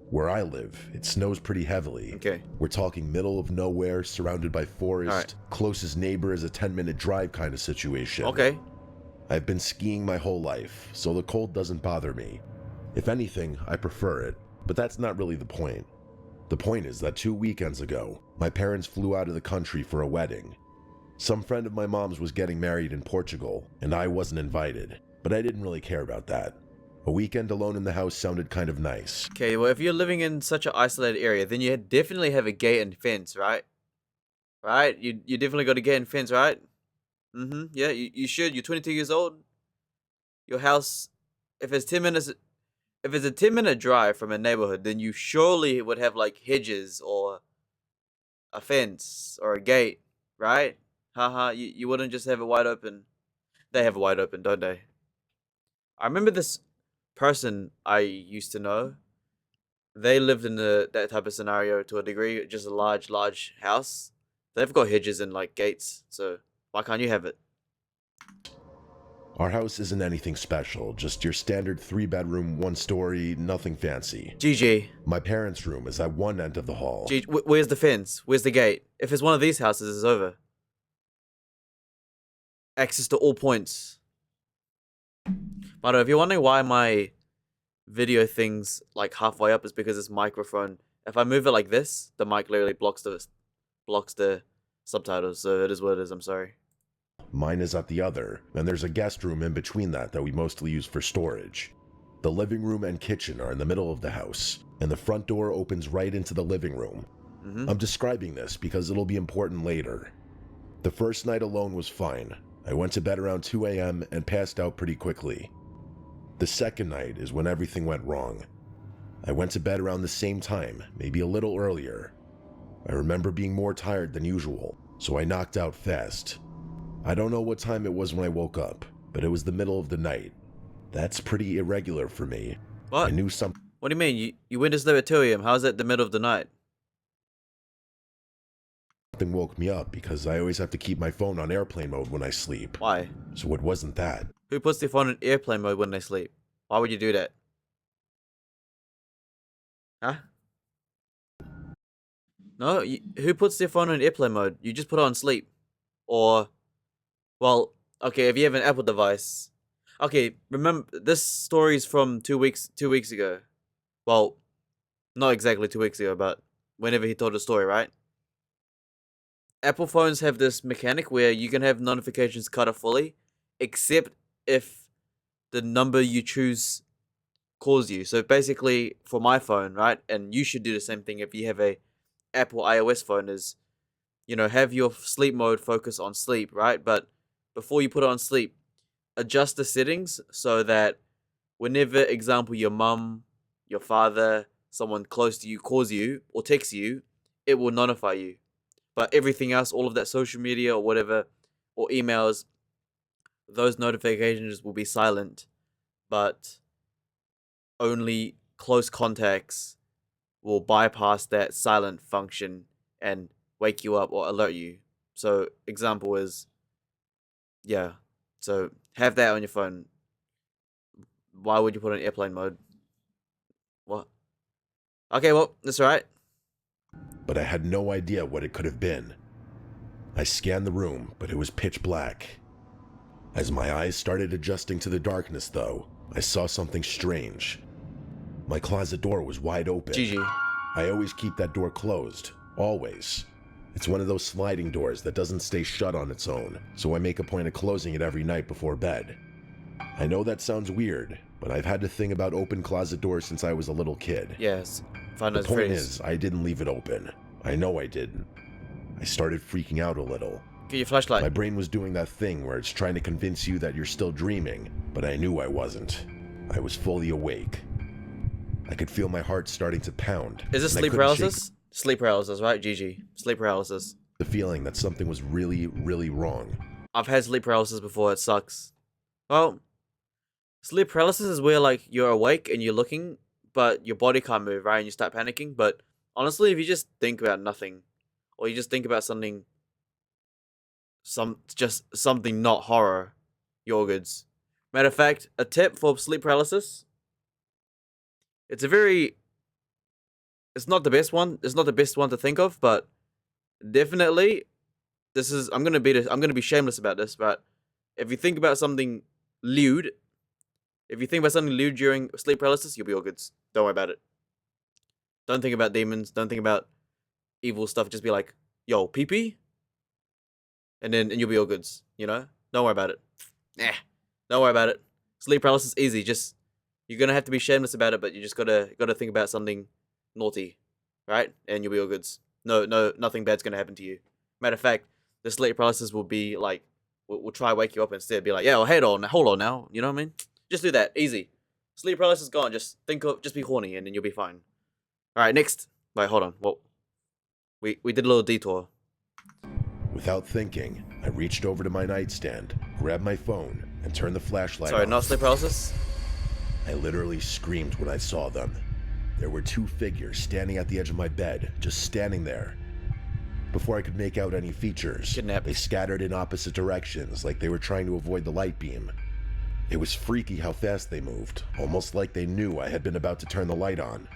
Where I live, it snows pretty heavily. Okay. We're talking middle of nowhere, surrounded by forest, Alright. closest neighbor is a 10-minute drive kind of situation. Okay. I've been skiing my whole life, so the cold doesn't bother me. If anything, I prefer it, but that's not really the point. The point is that 2 weekends ago, my parents flew out of the country for a wedding. Some friend of my mom's was getting married in Portugal, and I wasn't invited, but I didn't really care about that. A weekend alone in the house sounded kind of nice. Okay, well, if you're living in such an isolated area, then you definitely have a gate and fence, right? Right? You definitely got a gate and fence, right? Yeah, you should. You're 22 years old. Your house, if it's a 10-minute drive from a neighborhood, then you surely would have like hedges or a fence or a gate, right? Haha, you wouldn't just have it wide open. They have it wide open, don't they? I remember this person I used to know. They lived in that type of scenario to a degree, just a large house. They've got hedges and like gates, so why can't you have it? Our house isn't anything special, just your standard 3-bedroom, 1-story, nothing fancy. GG. My parents' room is at one end of the hall. Where's the fence? Where's the gate? If it's one of these houses, it's over. Access to all points. By the way, if you're wondering why my video things like halfway up is because this microphone. If I move it like this, the mic literally blocks the subtitles. So it is what it is. I'm sorry. Mine is at the other, and there's a guest room in between that we mostly use for storage. The living room and kitchen are in the middle of the house, and the front door opens right into the living room. I'm describing this because it'll be important later. The first night alone was fine. I went to bed around 2 a.m. and passed out pretty quickly. The second night is when everything went wrong. I went to bed around the same time, maybe a little earlier. I remember being more tired than usual, so I knocked out fast. I don't know what time it was when I woke up, but it was the middle of the night. That's pretty irregular for me. What? I knew something What do you mean? You went to sleep at 2 a.m. How is that the middle of the night? woke me up because I always have to keep my phone on airplane mode when I sleep. Why? So it wasn't that. Who puts their phone in airplane mode when they sleep? Why would you do that? Huh? No, who puts their phone in airplane mode? You just put it on sleep. Or, well, okay, if you have an Apple device. Okay, remember, this story is from 2 weeks ago. Well, not exactly 2 weeks ago, but whenever he told the story, right? Apple phones have this mechanic where you can have notifications cut off fully, except if the number you choose calls you. So basically, for my phone, right, and you should do the same thing if you have a Apple iOS phone, is, you know, have your sleep mode focus on sleep, right? But before you put it on sleep, adjust the settings so that whenever, example, your mum, your father, someone close to you calls you or texts you, it will notify you. But everything else, all of that social media or whatever, or emails, those notifications will be silent. But only close contacts will bypass that silent function and wake you up or alert you. So example is, yeah. So have that on your phone. Why would you put it on airplane mode? What? Okay, well, that's alright. But I had no idea what it could have been. I scanned the room, but it was pitch black. As my eyes started adjusting to the darkness, though, I saw something strange. My closet door was wide open. GG. I always keep that door closed. Always. It's one of those sliding doors that doesn't stay shut on its own, so I make a point of closing it every night before bed. I know that sounds weird, but I've had to think about open closet doors since I was a little kid. Yes. Find The those point phrases. is, I didn't leave it open. I know I didn't. I started freaking out a little. Get your flashlight. My brain was doing that thing where it's trying to convince you that you're still dreaming, but I knew I wasn't. I was fully awake. I could feel my heart starting to pound. Is this and I sleep couldn't shake paralysis? Sleep paralysis, right? GG. Sleep paralysis. the feeling that something was really, really wrong. I've had sleep paralysis before. It sucks. Well, sleep paralysis is where, like, you're awake and you're looking, but your body can't move, right? And you start panicking. But honestly, if you just think about nothing, or you just think about something, just something not horror, you're goods. Matter of fact, a tip for sleep paralysis. It's not the best one. It's not the best one to think of, but definitely, I'm gonna be shameless about this. But if you think about something lewd, during sleep paralysis, you'll be all good. Don't worry about it. Don't think about demons. Don't think about evil stuff. Just be like, yo, pee-pee, and you'll be all good. You know, don't worry about it. Don't worry about it. Sleep paralysis easy. Just you're gonna have to be shameless about it, but you just gotta think about something naughty, right? And you'll be all good. No, nothing bad's gonna happen to you. Matter of fact, the sleep paralysis will be like, we'll try to wake you up instead. Be like, yeah, well, hold on now. You know what I mean? Just do that, easy. Sleep paralysis gone. Just be horny, and then you'll be fine. All right, next. Wait, hold on. Well, we did a little detour. Without thinking, I reached over to my nightstand, grabbed my phone, and turned the flashlight Sorry, on. not sleep paralysis. I literally screamed when I saw them. There were two figures standing at the edge of my bed, just standing there. Before I could make out any features, Kidnapped. they scattered in opposite directions like they were trying to avoid the light beam. It was freaky how fast they moved, almost like they knew I had been about to turn the light on.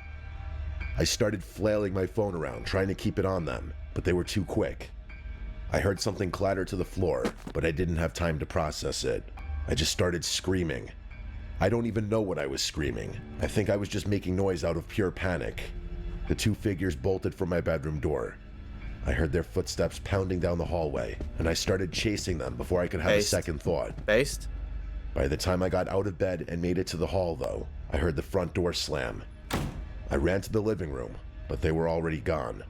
I started flailing my phone around, trying to keep it on them, but they were too quick. I heard something clatter to the floor, but I didn't have time to process it. I just started screaming. I don't even know what I was screaming. I think I was just making noise out of pure panic. The two figures bolted from my bedroom door. I heard their footsteps pounding down the hallway, and I started chasing them before I could have Based. a second thought. Based? By the time I got out of bed and made it to the hall, though, I heard the front door slam. I ran to the living room, but they were already gone.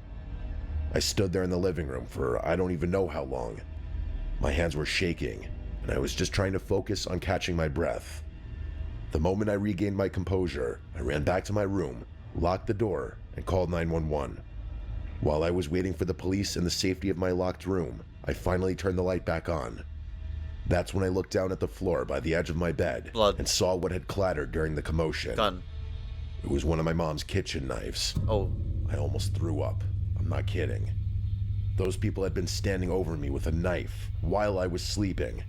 I stood there in the living room for I don't even know how long. My hands were shaking, and I was just trying to focus on catching my breath. The moment I regained my composure, I ran back to my room, locked the door, and called 911. While I was waiting for the police in the safety of my locked room, I finally turned the light back on. That's when I looked down at the floor by the edge of my bed Blood. and saw what had clattered during the commotion. Gun. It was one of my mom's kitchen knives. Oh. I almost threw up. I'm not kidding. Those people had been standing over me with a knife while I was sleeping.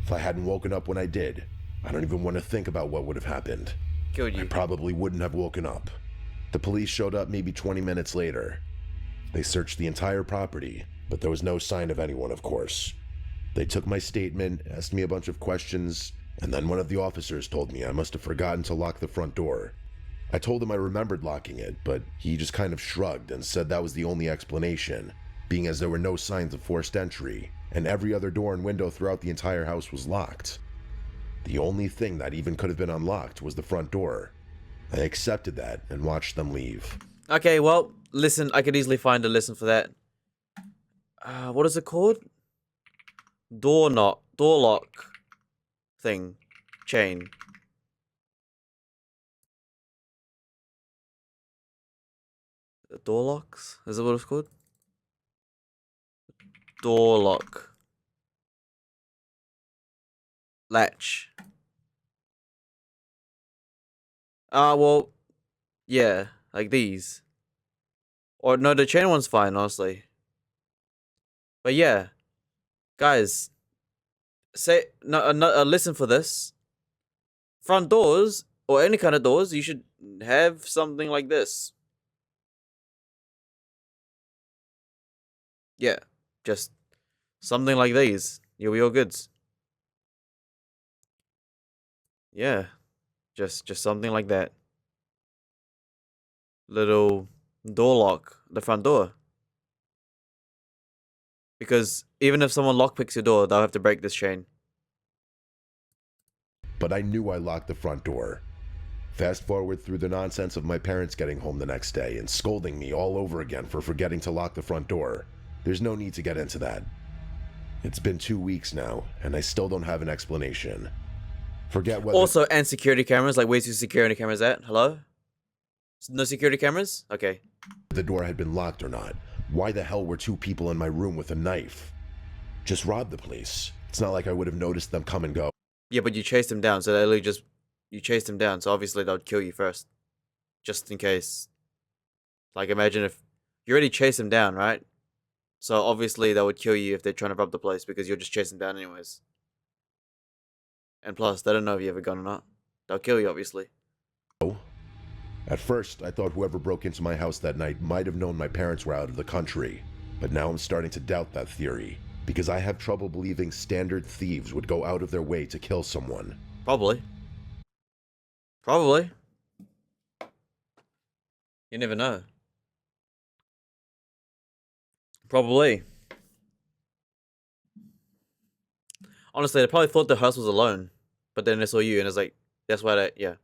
If I hadn't woken up when I did, I don't even want to think about what would have happened. Killed I you. probably wouldn't have woken up. The police showed up maybe 20 minutes later. They searched the entire property, but there was no sign of anyone, of course. They took my statement, asked me a bunch of questions, and then one of the officers told me I must have forgotten to lock the front door. I told him I remembered locking it, but he just kind of shrugged and said that was the only explanation, being as there were no signs of forced entry, and every other door and window throughout the entire house was locked. The only thing that even could have been unlocked was the front door. I accepted that and watched them leave. Okay, well, listen, I could easily find a listen for that. What is it called? Door lock thing. Chain. Door locks? Is that what it's called? Door lock. Latch. Well, yeah, like these. Or no, the chain one's fine, honestly. But yeah, guys, listen for this. Front doors or any kind of doors, you should have something like this. Yeah, just something like these. You'll be all goods. Yeah, just something like that. Little door lock, the front door. Because even if someone lockpicks your door, they'll have to break this chain. But I knew I locked the front door. Fast forward through the nonsense of my parents getting home the next day and scolding me all over again for forgetting to lock the front door. There's no need to get into that. It's been 2 weeks now, and I still don't have an explanation. Forget whether— Also, and security cameras. Like, where's your security cameras at? Hello? No security cameras? Okay. the door had been locked or not. Why the hell were 2 people in my room with a knife? Just rob the place. It's not like I would have noticed them come and go. Yeah, but you chased him down, so they literally just... You chased him down, so obviously they would kill you first. Just in case. Like, imagine if... You already chased him down, right? So obviously they would kill you if they're trying to rob the place, because you'll just chase them down anyways. And plus, they don't know if you have a gun or not. They'll kill you, obviously. At first, I thought whoever broke into my house that night might have known my parents were out of the country. But now I'm starting to doubt that theory, because I have trouble believing standard thieves would go out of their way to kill someone. Probably. Probably. You never know. Probably. Honestly, they probably thought the house was alone. But then they saw you and it's like, that's why they, yeah.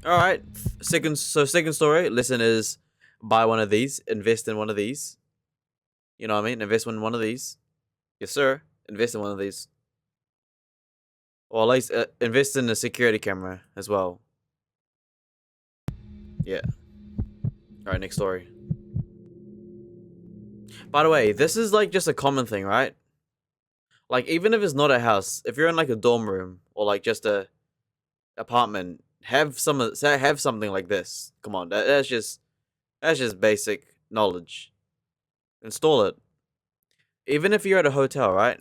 Alright. Second story, listen, is buy one of these, invest in one of these. You know what I mean? Invest in one of these. Yes, sir. Invest in one of these. Or at least invest in a security camera as well. Yeah. Alright, next story. By the way, this is like just a common thing, right? Like, even if it's not a house, if you're in like a dorm room or like just a apartment, have something like this. Come on, that's just basic knowledge. Install it. Even if you're at a hotel, right?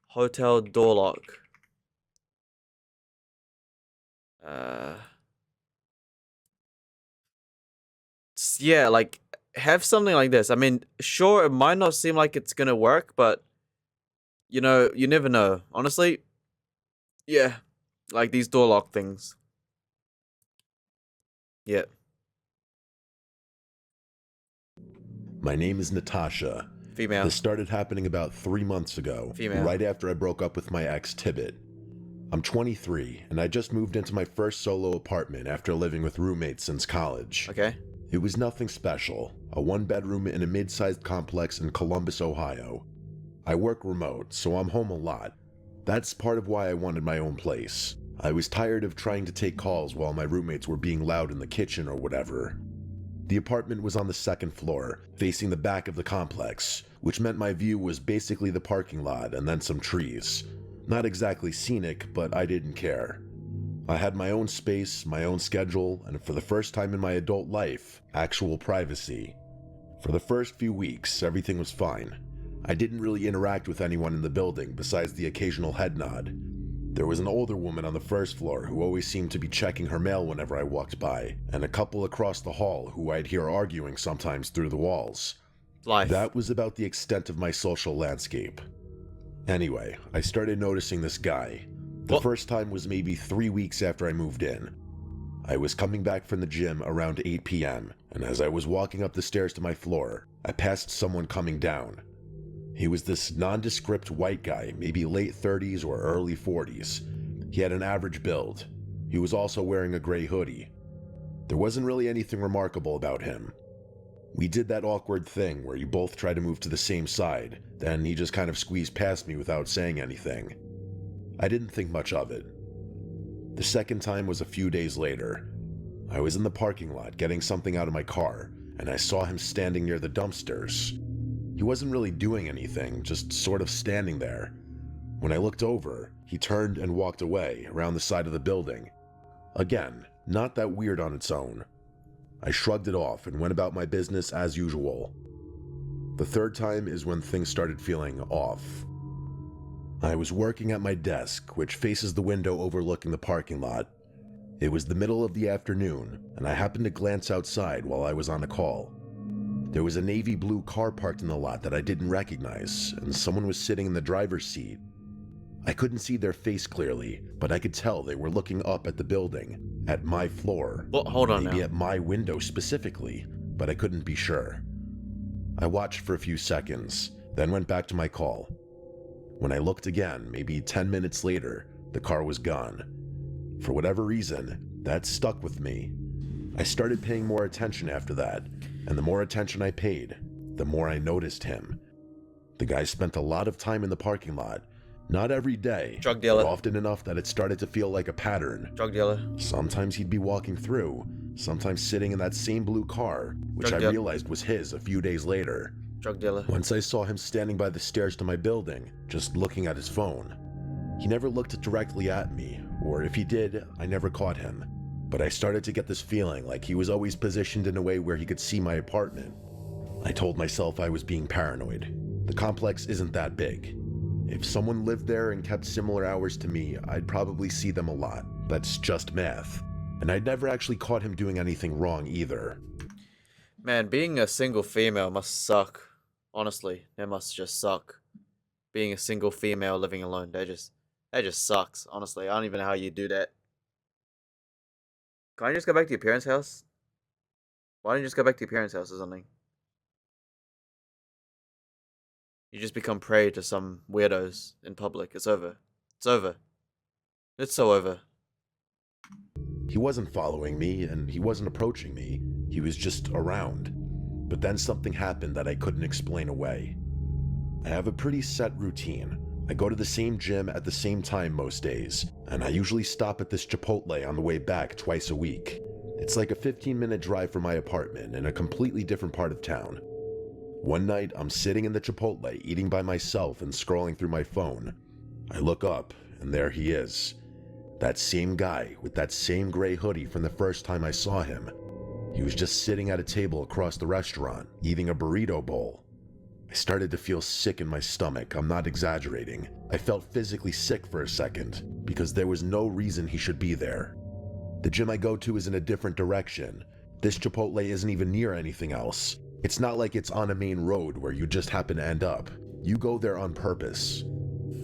Hotel door lock. Yeah, like, have something like this. I mean, sure, it might not seem like it's gonna work, but you know, you never know. Honestly, Yeah, like these door lock things. Yeah. My name is Natasha. Female. This started happening about 3 months ago, Female. right after I broke up with my ex Tibbet. I'm 23, and I just moved into my first solo apartment after living with roommates since college. Okay. It was nothing special, a 1-bedroom in a mid-sized complex in Columbus, Ohio. I work remote, so I'm home a lot. That's part of why I wanted my own place. I was tired of trying to take calls while my roommates were being loud in the kitchen or whatever. The apartment was on the 2nd floor, facing the back of the complex, which meant my view was basically the parking lot and then some trees. Not exactly scenic, but I didn't care. I had my own space, my own schedule, and for the first time in my adult life, actual privacy. For the first few weeks, everything was fine. I didn't really interact with anyone in the building besides the occasional head nod. There was an older woman on the 1st floor who always seemed to be checking her mail whenever I walked by, and a couple across the hall who I'd hear arguing sometimes through the walls. Life. That was about the extent of my social landscape. Anyway, I started noticing this guy. The first time was maybe 3 weeks after I moved in. I was coming back from the gym around 8 p.m., and as I was walking up the stairs to my floor, I passed someone coming down. He was this nondescript white guy, maybe late 30s or early 40s. He had an average build. He was also wearing a gray hoodie. There wasn't really anything remarkable about him. We did that awkward thing where you both try to move to the same side, then he just kind of squeezed past me without saying anything. I didn't think much of it. The second time was a few days later. I was in the parking lot getting something out of my car, and I saw him standing near the dumpsters. He wasn't really doing anything, just sort of standing there. When I looked over, he turned and walked away around the side of the building. Again, not that weird on its own. I shrugged it off and went about my business as usual. The third time is when things started feeling off. I was working at my desk, which faces the window overlooking the parking lot. It was the middle of the afternoon, and I happened to glance outside while I was on a call. There was a navy blue car parked in the lot that I didn't recognize, and someone was sitting in the driver's seat. I couldn't see their face clearly, but I could tell they were looking up at the building, at my floor. Well, hold on maybe now. at my window specifically, but I couldn't be sure. I watched for a few seconds, then went back to my call. When I looked again, maybe 10 minutes later, the car was gone. For whatever reason, that stuck with me. I started paying more attention after that, and the more attention I paid, the more I noticed him. The guy spent a lot of time in the parking lot, not every day, Drug dealer. but often enough that it started to feel like a pattern. Drug dealer. Sometimes he'd be walking through, sometimes sitting in that same blue car, which Drug I deal- realized was his a few days later. Drug dealer. Once I saw him standing by the stairs to my building, just looking at his phone. He never looked directly at me, or if he did, I never caught him. But I started to get this feeling like he was always positioned in a way where he could see my apartment. I told myself I was being paranoid. The complex isn't that big. If someone lived there and kept similar hours to me, I'd probably see them a lot. That's just math. And I'd never actually caught him doing anything wrong either. Man, being a single female must suck. Honestly, it must just suck. Being a single female living alone, that just sucks. Honestly, I don't even know how you do that. Can't you just go back to your parents' house? Why don't you just go back to your parents' house or something? You just become prey to some weirdos in public. It's over. It's over. It's so over. He wasn't following me, and he wasn't approaching me. He was just around. But then something happened that I couldn't explain away. I have a pretty set routine. I go to the same gym at the same time most days, and I usually stop at this Chipotle on the way back twice a week. It's like a 15-minute drive from my apartment in a completely different part of town. One night, I'm sitting in the Chipotle eating by myself and scrolling through my phone. I look up, and there he is. That same guy with that same gray hoodie from the first time I saw him. He was just sitting at a table across the restaurant, eating a burrito bowl. I started to feel sick in my stomach, I'm not exaggerating. I felt physically sick for a second, because there was no reason he should be there. The gym I go to is in a different direction. This Chipotle isn't even near anything else. It's not like it's on a main road where you just happen to end up. You go there on purpose.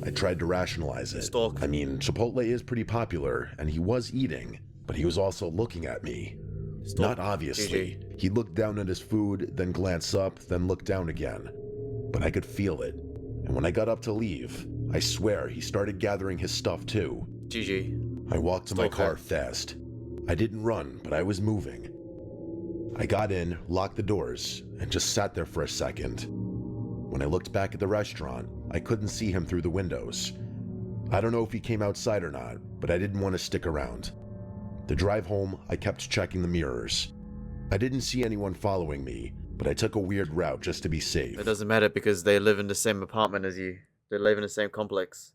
I tried to rationalize it. Stalk. I mean, Chipotle is pretty popular, and he was eating, but he was also looking at me. Stalk. Not obviously. GG. He looked down at his food, then glanced up, then looked down again. But I could feel it. And when I got up to leave, I swear he started gathering his stuff too. GG. I walked to my Stalker. car fast. I didn't run, but I was moving. I got in, locked the doors, and just sat there for a second. When I looked back at the restaurant, I couldn't see him through the windows. I don't know if he came outside or not, but I didn't want to stick around. The drive home, I kept checking the mirrors. I didn't see anyone following me, but I took a weird route just to be safe. It doesn't matter because they live in the same apartment as you. They live in the same complex.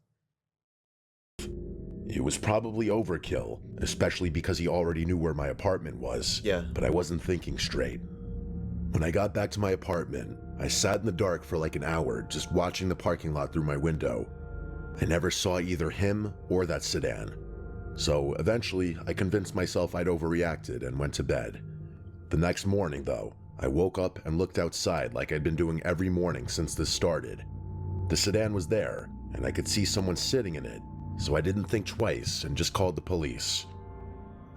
It was probably overkill, especially because he already knew where my apartment was. Yeah. But I wasn't thinking straight. When I got back to my apartment, I sat in the dark for like an hour just watching the parking lot through my window. I never saw either him or that sedan. So eventually, I convinced myself I'd overreacted and went to bed. The next morning, though, I woke up and looked outside like I'd been doing every morning since this started. The sedan was there, and I could see someone sitting in it, so I didn't think twice and just called the police.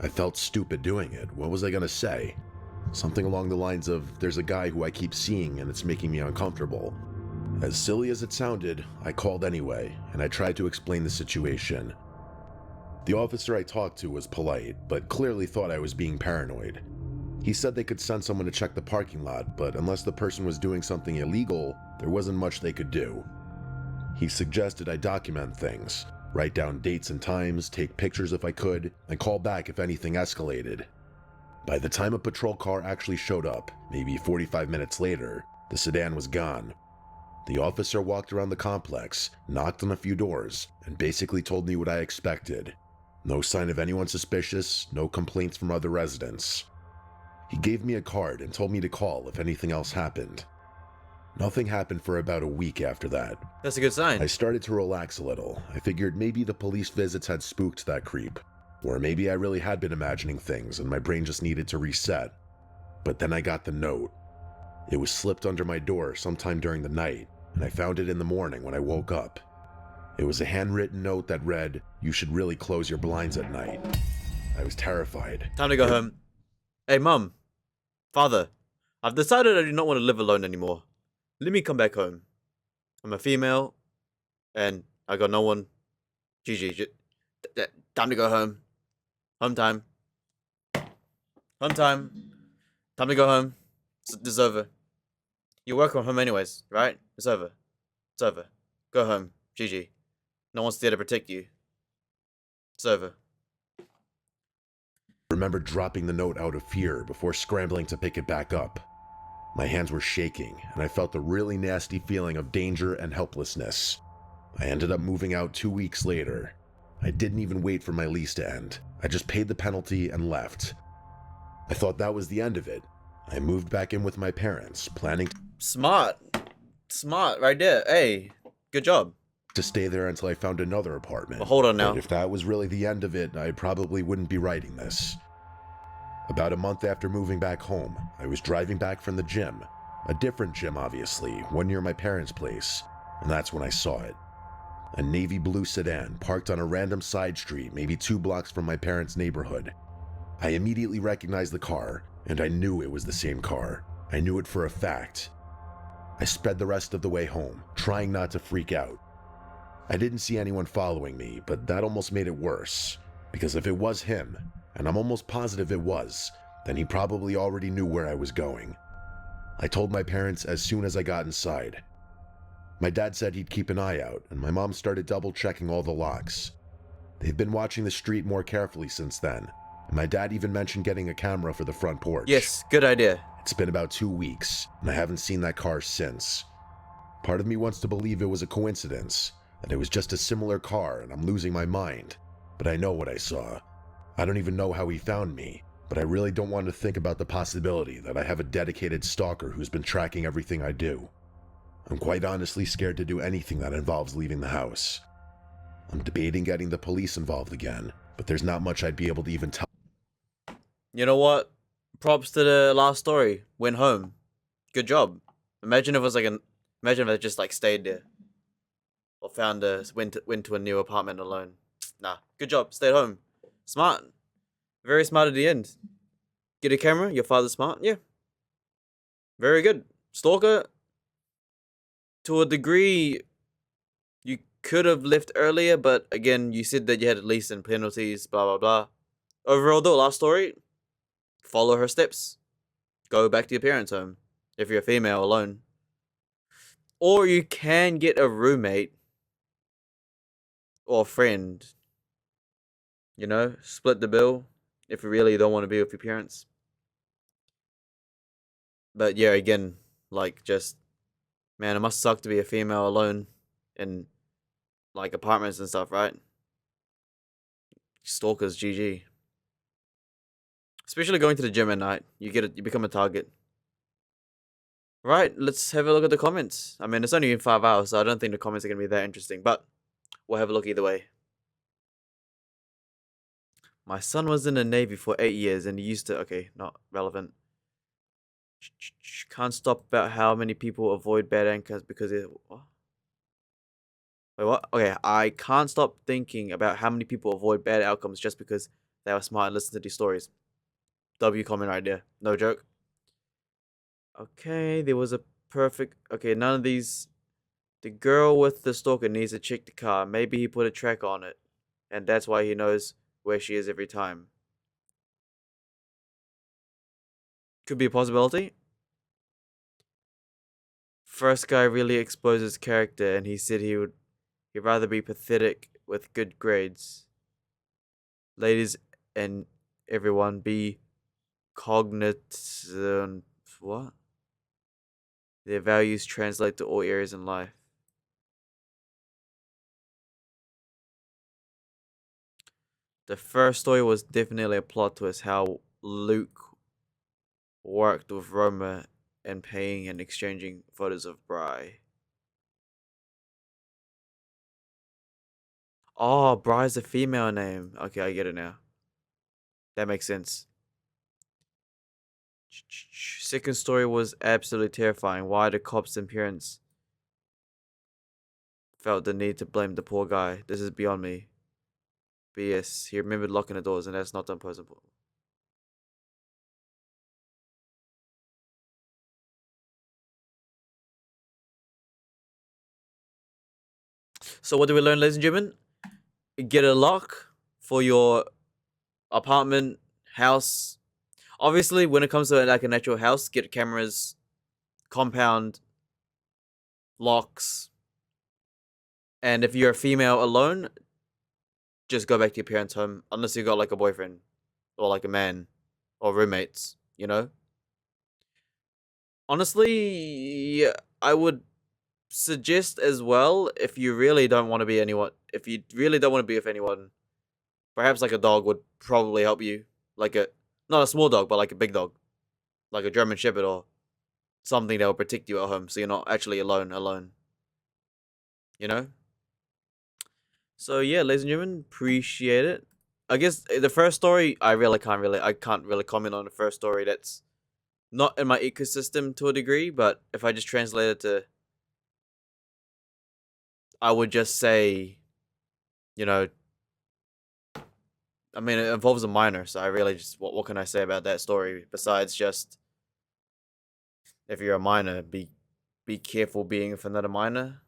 I felt stupid doing it. What was I gonna say? Something along the lines of, there's a guy who I keep seeing and it's making me uncomfortable. As silly as it sounded, I called anyway, and I tried to explain the situation. The officer I talked to was polite, but clearly thought I was being paranoid. He said they could send someone to check the parking lot, but unless the person was doing something illegal, there wasn't much they could do. He suggested I document things, write down dates and times, take pictures if I could, and call back if anything escalated. By the time a patrol car actually showed up, maybe 45 minutes later, the sedan was gone. The officer walked around the complex, knocked on a few doors, and basically told me what I expected. No sign of anyone suspicious, no complaints from other residents. He gave me a card and told me to call if anything else happened. Nothing happened for about a week after that. That's a good sign. I started to relax a little. I figured maybe the police visits had spooked that creep. Or maybe I really had been imagining things and my brain just needed to reset. But then I got the note. It was slipped under my door sometime during the night, and I found it in the morning when I woke up. It was a handwritten note that read, "You should really close your blinds at night." I was terrified. Time to go home. Hey, Mum. Father. I've decided I do not want to live alone anymore. Let me come back home. I'm a female, and I got no one. GG. Time to go home. Home time. Home time. Time to go home. It's over. You work from home anyways, right? It's over. It's over. Go home. GG. No one's there to protect you. It's over. I remember dropping the note out of fear before scrambling to pick it back up. My hands were shaking, and I felt a really nasty feeling of danger and helplessness. I ended up moving out 2 weeks later. I didn't even wait for my lease to end. I just paid the penalty and left. I thought that was the end of it. I moved back in with my parents, planning Smart. Smart right there. Hey, good job. to stay there until I found another apartment. But hold on now. But if that was really the end of it, I probably wouldn't be writing this. About a month after moving back home, I was driving back from the gym. A different gym, obviously, one near my parents' place. And that's when I saw it. A navy blue sedan parked on a random side street maybe 2 blocks from my parents' neighborhood. I immediately recognized the car, and I knew it was the same car. I knew it for a fact. I sped the rest of the way home, trying not to freak out. I didn't see anyone following me, but that almost made it worse. Because if it was him, and I'm almost positive it was, then he probably already knew where I was going. I told my parents as soon as I got inside. My dad said he'd keep an eye out, and my mom started double-checking all the locks. They've been watching the street more carefully since then, and my dad even mentioned getting a camera for the front porch. Yes, good idea. It's been about 2 weeks, and I haven't seen that car since. Part of me wants to believe it was a coincidence, that it was just a similar car and I'm losing my mind, but I know what I saw. I don't even know how he found me, but I really don't want to think about the possibility that I have a dedicated stalker who's been tracking everything I do. I'm quite honestly scared to do anything that involves leaving the house. I'm debating getting the police involved again, but there's not much I'd be able to even tell. You know what? Props to the last story. Went home. Good job. Imagine if it was like imagine if I just like stayed there. or went to a new apartment alone. Nah, good job. Stay at home. Smart. Very smart at the end. Get a camera. Your father's smart. Yeah. Very good. Stalker. To a degree, you could have left earlier, but again, you said that you had at least in penalties. Blah blah blah. Overall, though, last story. Follow her steps. Go back to your parents' home if you're a female alone. Or you can get a roommate or a friend. You know, split the bill if you really don't want to be with your parents. But yeah, again, like just, man, it must suck to be a female alone in like apartments and stuff, right? Stalkers, GG. Especially going to the gym at night, you become a target. Right, let's have a look at the comments. I mean, it's only been 5 hours, so I don't think the comments are gonna be that interesting, but we'll have a look either way. My son was in the Navy for 8 years and he used to. Okay, not relevant. Can't stop about how many people avoid bad anchors because it. What? Wait, what? Okay, I can't stop thinking about how many people avoid bad outcomes just because they were smart and listen to these stories. W comment right there. No joke. Okay, there was a perfect. Okay, none of these. The girl with the stalker needs to check the car. Maybe he put a track on it, and that's why he knows where she is every time. Could be a possibility. First guy really exposed his character, and he said he'd rather be pathetic with good grades. Ladies and everyone, be cognizant. What? Their values translate to all areas in life. The first story was definitely a plot twist. How Luke worked with Roma and paying and exchanging photos of Bry. Oh, Bry's a female name. Okay, I get it now. That makes sense. Second story was absolutely terrifying. Why the cops and parents felt the need to blame the poor guy. This is beyond me. BS. He remembered locking the doors and that's not impossible. So what did we learn, ladies and gentlemen? Get a lock for your apartment, house. Obviously, when it comes to like an actual house, get cameras, compound, locks. And if you're a female alone, just go back to your parents' home. Unless you got like a boyfriend or like a man or roommates, you know? Honestly, I would suggest as well, if you really don't want to be anyone, if you really don't want to be with anyone, perhaps like a dog would probably help you. Like not a small dog, but like a big dog. Like a German Shepherd or something that will protect you at home so you're not actually alone. You know? So yeah, ladies and gentlemen, appreciate it. I guess the first story, I can't really comment on the first story. That's not in my ecosystem to a degree, but if I just translate it to, I would just say, you know, I mean, it involves a minor, so I really just, what can I say about that story besides just, if you're a minor, be careful being with another minor.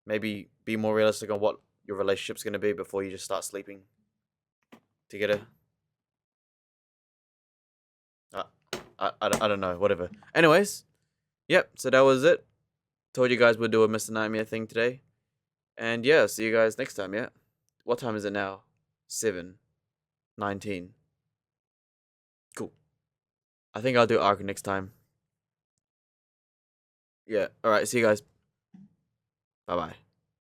Maybe be more realistic on what your relationship's gonna be before you just start sleeping together. I don't know, whatever. Anyways, yep, so that was it. Told you guys we'd do a Mr. Nightmare thing today. And yeah, see you guys next time, yeah? What time is it now? 7:19. Cool. I think I'll do Ark next time. Yeah, alright, see you guys. Bye-bye.